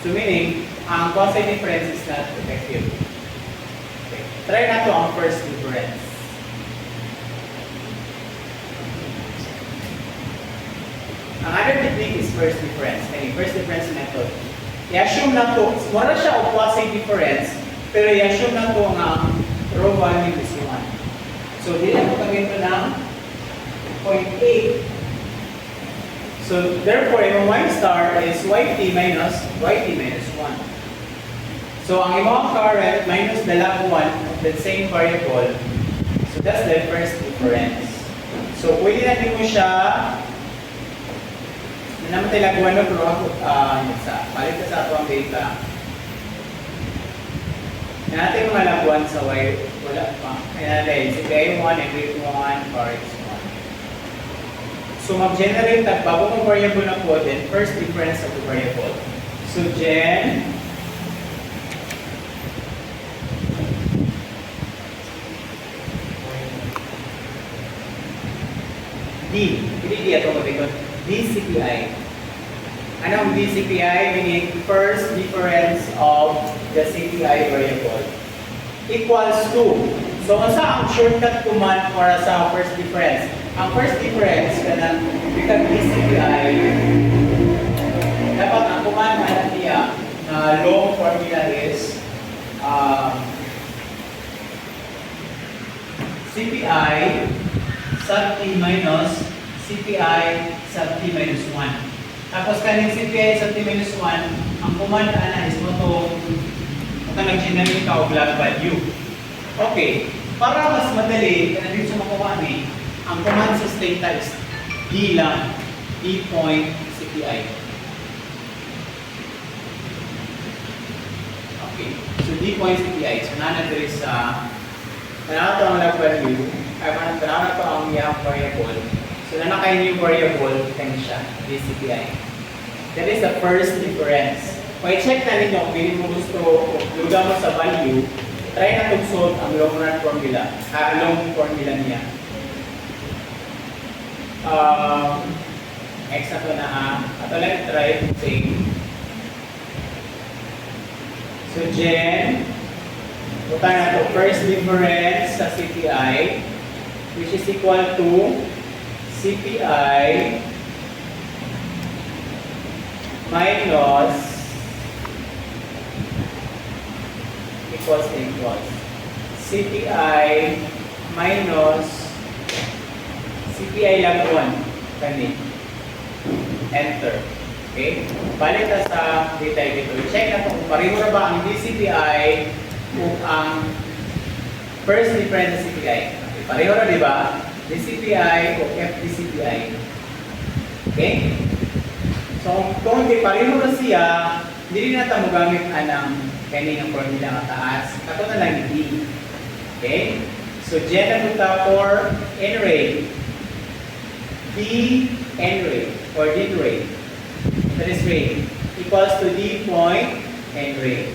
So meaning, ang cosine difference is not effective. Okay. Try na to ang first difference. Ang other technique is first difference. Okay, first difference method. I-assume na to, wala siya o quasi difference, pero i-assume na to ang row value is 1. So, di na po kami ito ng 0.8. So, therefore, yung Y star is YT minus 1. So, ang imong current minus dalang 1 of the same variable. So, that's the first difference. So, pwede natin mo siya na naman tayo lagawan na pero ako palit ka sa ato ang data. Na natin mga laguan sa Y, wala pa. Kaya natin, CPI 1, N-rate 1, Forex 1. So mag-generate at bago mong variable na po, then first difference of the variable. So gen D. Hindi D ito mabigot. DCPI. Anong DCPI? Meaning first difference of the CPI variable equals to. So, asa ang shortcut command para sa first difference? Ang first difference, kanang because DCPI, dapat ang command na niya na long formula is CPI sub T minus CPI sub T minus 1. Tapos kaning CPI sa T-1, ang command ana is mo itong nag-generate ka o log value. Okay, para mas madali, kaya dito sa makuha ni, ang command sa data is D lang, D point CPI. Okay, so D point CPI. So nanatili sa pananato ang log value, ay pananato ang iyang variable. So nanakay new variable, kanya siya, DCPI. That is the first difference. Kung i-check na ninyo kung hindi mo gusto o luga mo sa value, try na itong solve ang long run formula, long formula niya. X na ito na ato lang try same. So gen, punta na ito, first difference sa CPI, which is equal to CPI minus equals CPI minus CPI lang 1 kani enter. Okay, balik na sa data dito, check na kung pareho na ba ang DCPI o ang first difference sa CPI. Okay, pareho na, di ba? DCPI o FDCPI. Okay? So, kung hindi pareho na siya, hindi rin natin magamit anang kaninang formula nga taas. Ito na lang D. Okay? So, gen na punta for N rate. D N rate or D rate. That is rate equals to D point N rate.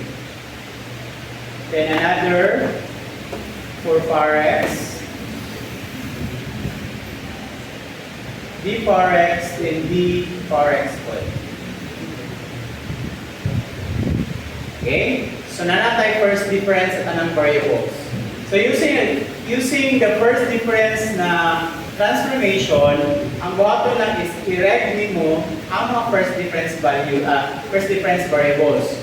Then another for X. D for X, then D for X squared. Okay? So, nanatay first difference at anong variables. So, using the first difference na transformation, ang buhaton lang is i-read mo ang mga first difference value, first difference variables.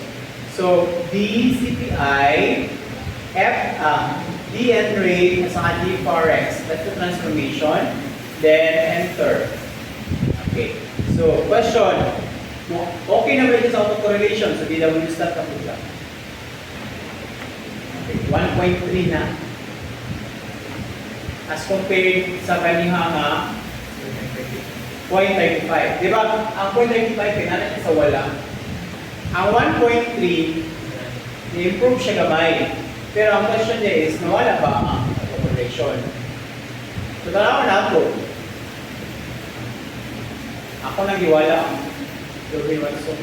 So, D CPI, D N rate, at saka D for X. That's the transformation. Then enter. Okay. So, question. Okay na ba ito sa autocorrelation? So, DW start ka po lang. Okay. 1.3 na. As compared sa kanina nga 0.35. Di ba? Ang 0.35 pinala niya sa wala. Ang 1.3 i-improve siya gamay. Pero ang question niya is, nawala ba ang autocorrelation? So, tanawan na ako. Ako nagiwala ang Ruby Watson.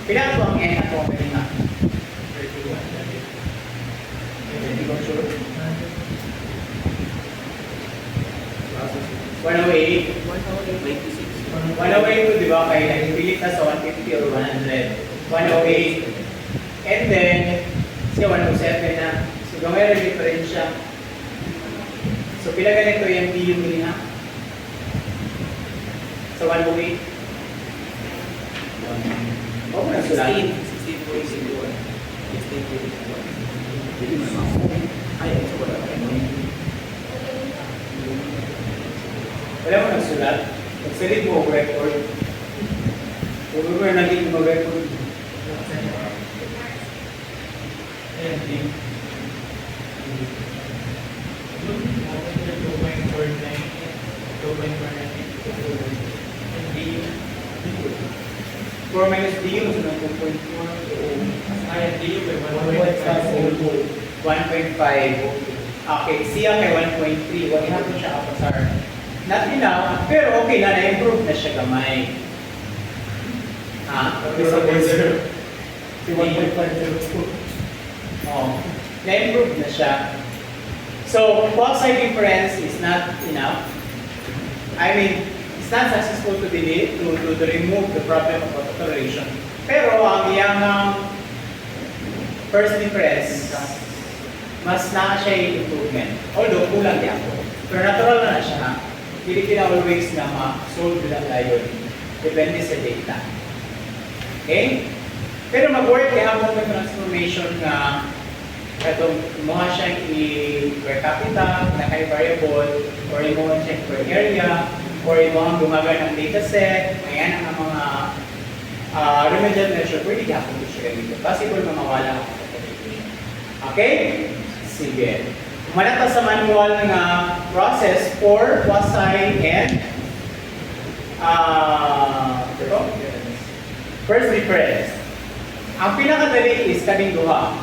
Pila ko ang N ako kanina? 31. Hindi ko sure. 108. 108 di ba? Kaya nag-pilit na sa 150 or 100. 108. And then, siya 107 na. So, gamay rin diferensya. So, pila ganito yung D yung nila? Sa 108? Huwag mo na sulat. 16.61. Ay, ito wala ka. Wala mo nagsulat. Magsalit mo ang record. Huwag mo na naging mag-record. Ayan, D. 4 minus D yun, so 2.4. Ayan, D yun, 1.5. Okay, siya kay 1.3. Huwag ihapon siya kapasar. Not enough, pero okay na, na-improve na siya gamay. Ha? Okay, so 1.502. Oh, na-improve na siya. So, quasi difference is not enough. I mean, it's not successful to delete, to remove the problem of autocorrelation. Pero ang iyang first difference, mas na siya yung improvement. Although, kulang niya ako. Pero natural na siya. Hindi kina always na ma-solve lang tayo. Depende sa data. Okay? Pero mag-work kaya mo may transformation na katong mga siyang i-per capita, na kay variable, or yung mga check per area, or yung mga gumagamit ng dataset, ayan ang mga remedial measure, pwede gapon ko siya ganito. Possible na mawala ang contamination. Okay? Sige. Manata sa manual nga process for wasay and first difference. Ang pinakadali is kaming duha.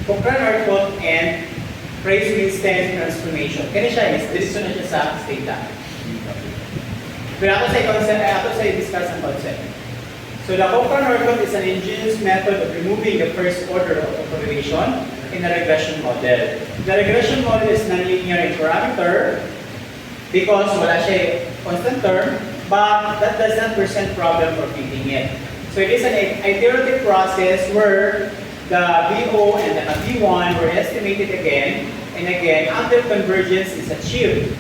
Cochrane-Orthott and Price-Winston transformation. Kaya siya is, dito na siya sa stata. Pero ako sa i-discuss ang concept. So the Cochrane-Orthott is an ingenious method of removing the first order of correlation in a regression model. The regression model is nonlinear in parameter because wala siya constant term, but that does not present problem for fitting it. So it is an iterative process where the VO and the V1 were estimated again and again until convergence is achieved.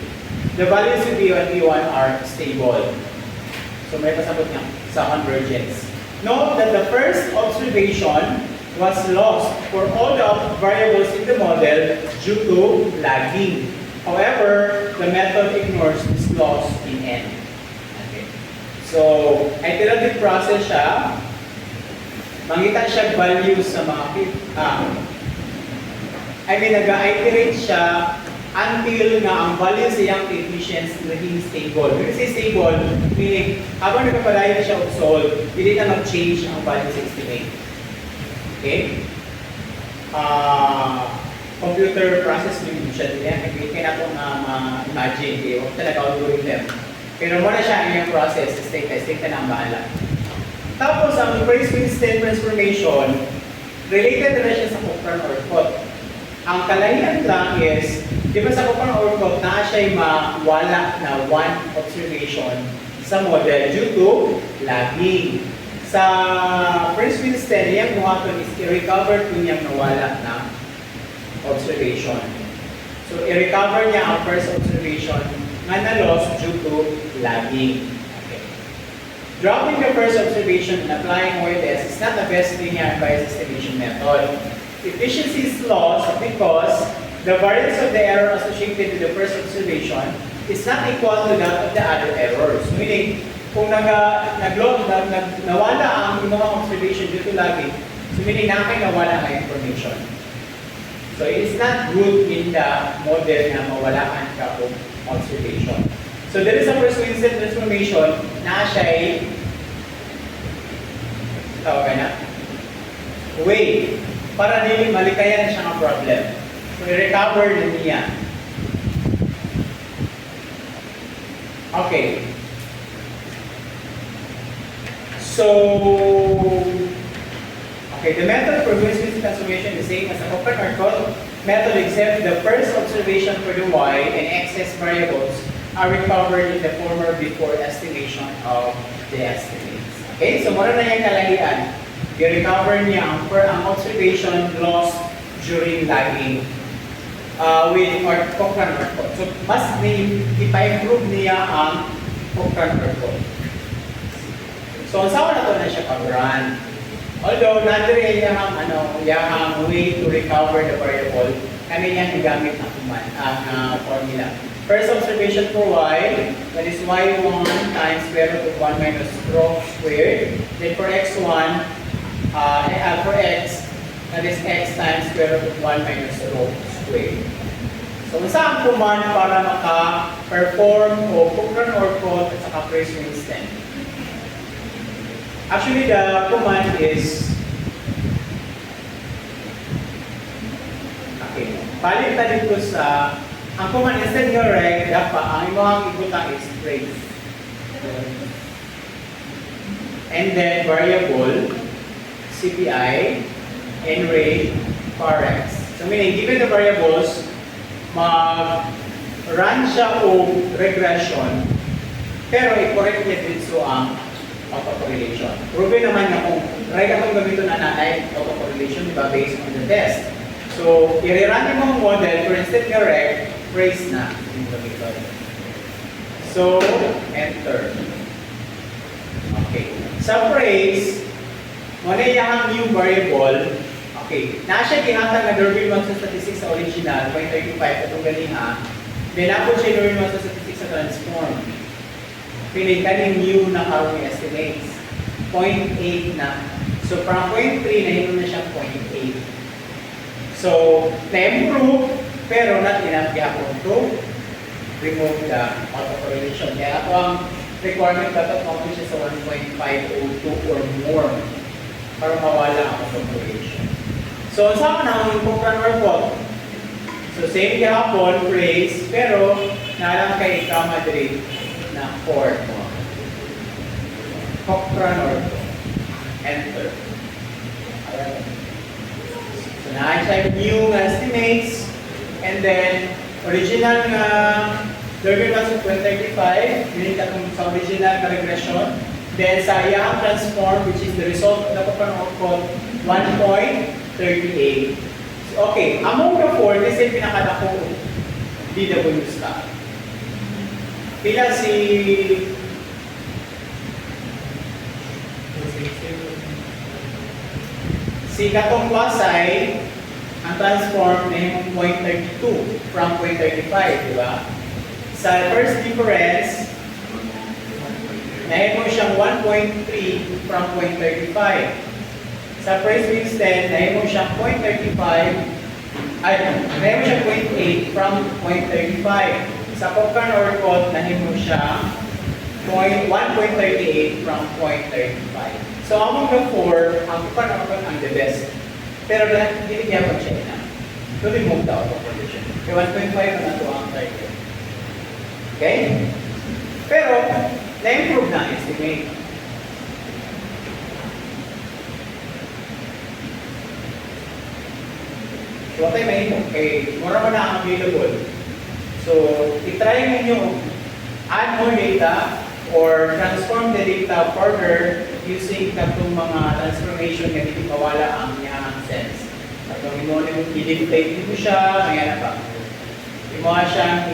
The values of VO and V1 are stable. So may pasabot nga sa convergence. Note that the first observation was lost for all the variables in the model due to lagging. However, the method ignores this loss in N. Okay. So, iterative process siya. Mangita siya values sa mga nag-iterate siya until nga ang values sa iyang coefficients naging stable. When we say stable, meaning habang nagpapalayo siya of solve, hindi na mag-change ang value sa estimate. Okay? Computer process yung siya din. Kaya na ito ma-imagine. Huwag talaga algorithm. Pero muna siya ang iyong process. State na ang bahala. Tapos, ang Price-Winston transformation, related na siya sa Cochrane-Orthott. Ang kalahian lang is, di ba sa Cochrane-Orthott, na siya'y mawala na one observation sa model due to lagging. Sa Price-Winston, yung buhaton is i-recover kung niyang nawala na observation. So, i-recover niya ang first observation nga na-loss due to lagging. Okay. Dropping the first observation and applying OLS is not the best linear bias estimation method. Efficiency is lost because the variance of the error associated with the first observation is not equal to that of the other errors. Meaning, kung nawala ang inyong observation due to lagging, so meaning nawala ang information. So it is not good in the model na mawalaan ka of observation. So there is a Price-Winston transformation na siya'y tawag na way para dili malikayan siya ng problem. So i-recover na niya. Okay. So the method for Price-Winston transformation is the same as the Cochrane-Orthott method, except the first observation for the y and excess variables are recovered in the former before estimation of the estimates. Okay, so muna na yung kalahian. I-recover niya ang observation lost during lagging with Cochrane-Orthott. So mas ipa-improve niya ang Cochrane-Orthott. So saan na ito na siya pag-run? Although, nandun yung way to recover the variable, kami niya nagamit ang formula. First observation for y, that is y1 times square root of 1 minus rho squared. Then for x1, for x, that is x times square root of 1 minus rho squared. So, saan command para maka-perform o Cochrane-Orthott at saka Price-Winston? Actually, the command is balik na dito sa ang command instead ng reg, dapat ang imong igutan is trace. And then variable CPI and rate parex. So meaning given the variables, mag-run siya o regression, pero i-correct niya dito ang autocorrelation. Proven naman na kung reg atong gamiton na nanay autocorrelation, di ba, based on the test. So, i-run yung mga model, for instance nga reg, trace na yung gamiton. So, enter. Okay. Sa phrase, muna yung new variable, okay, siya ginatang na Derby 1 sa statistics sa original, 0.35, itong galinga, then ako siya Derby 1 sa statistics sa transform. Piling ka yung new na Harvey estimates. 0.8 na. So from 0.3 na siya 0.8. So, na-improve, pero not enough gapon to remove the autocorrelation. Kaya ako ang requirement dapat accomplish sa 1.502 or more para mawala ang autocorrelation. So, saan na ang Cochrane report? So, same gapon, phrase, pero nalang kay ikaw Madrid na 4 mo. Cochrane report. Enter. Alright. So, na-type new estimates, and then original nga Lurgan was 0.35, yun yung sa original na regression. Then sa iyang transform, which is the result of the Cochrane report, 1.38. So, okay, among the four, this is pinakadako DW stock. Pila si Katong Pasay, ang transform na yung 0.32 from 0.35, di ba? Sa first difference, na mo siyang 1.3 from 0.35. Sa first Winston, na mo siyang 0.35, ay, na mo siyang 0.8 from 0.35. Sa Cochrane report, na mo siyang 1.38 from 0.35. So among the four, ang Cochrane report ang the best. Pero hindi niya mag-check na. So remove the autocorrelation. Kaya 1.5 na ito ang target. Okay? Pero, na-improve na ang estimate. So, what ay may okay, mura mo na ang available. So, itry ninyo add more data or transform the data further using katong mga transformation nga hindi mawala ang niyang sense. At kung mo i-deflate dito siya, may ano pa. Imo siyang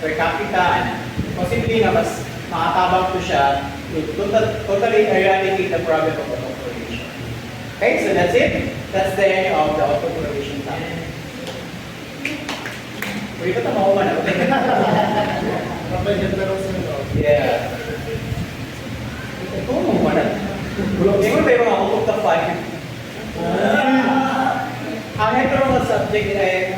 per capita, possibly na mas makatabang to siya to totally eradicate the problem of autocorrelation. Okay, so that's it. That's the end of the autocorrelation topic. Pwede ba ito makuha na? Yeah. Ito makuha na. Hindi mo tayo mga auto-five. Ang hetero subject ay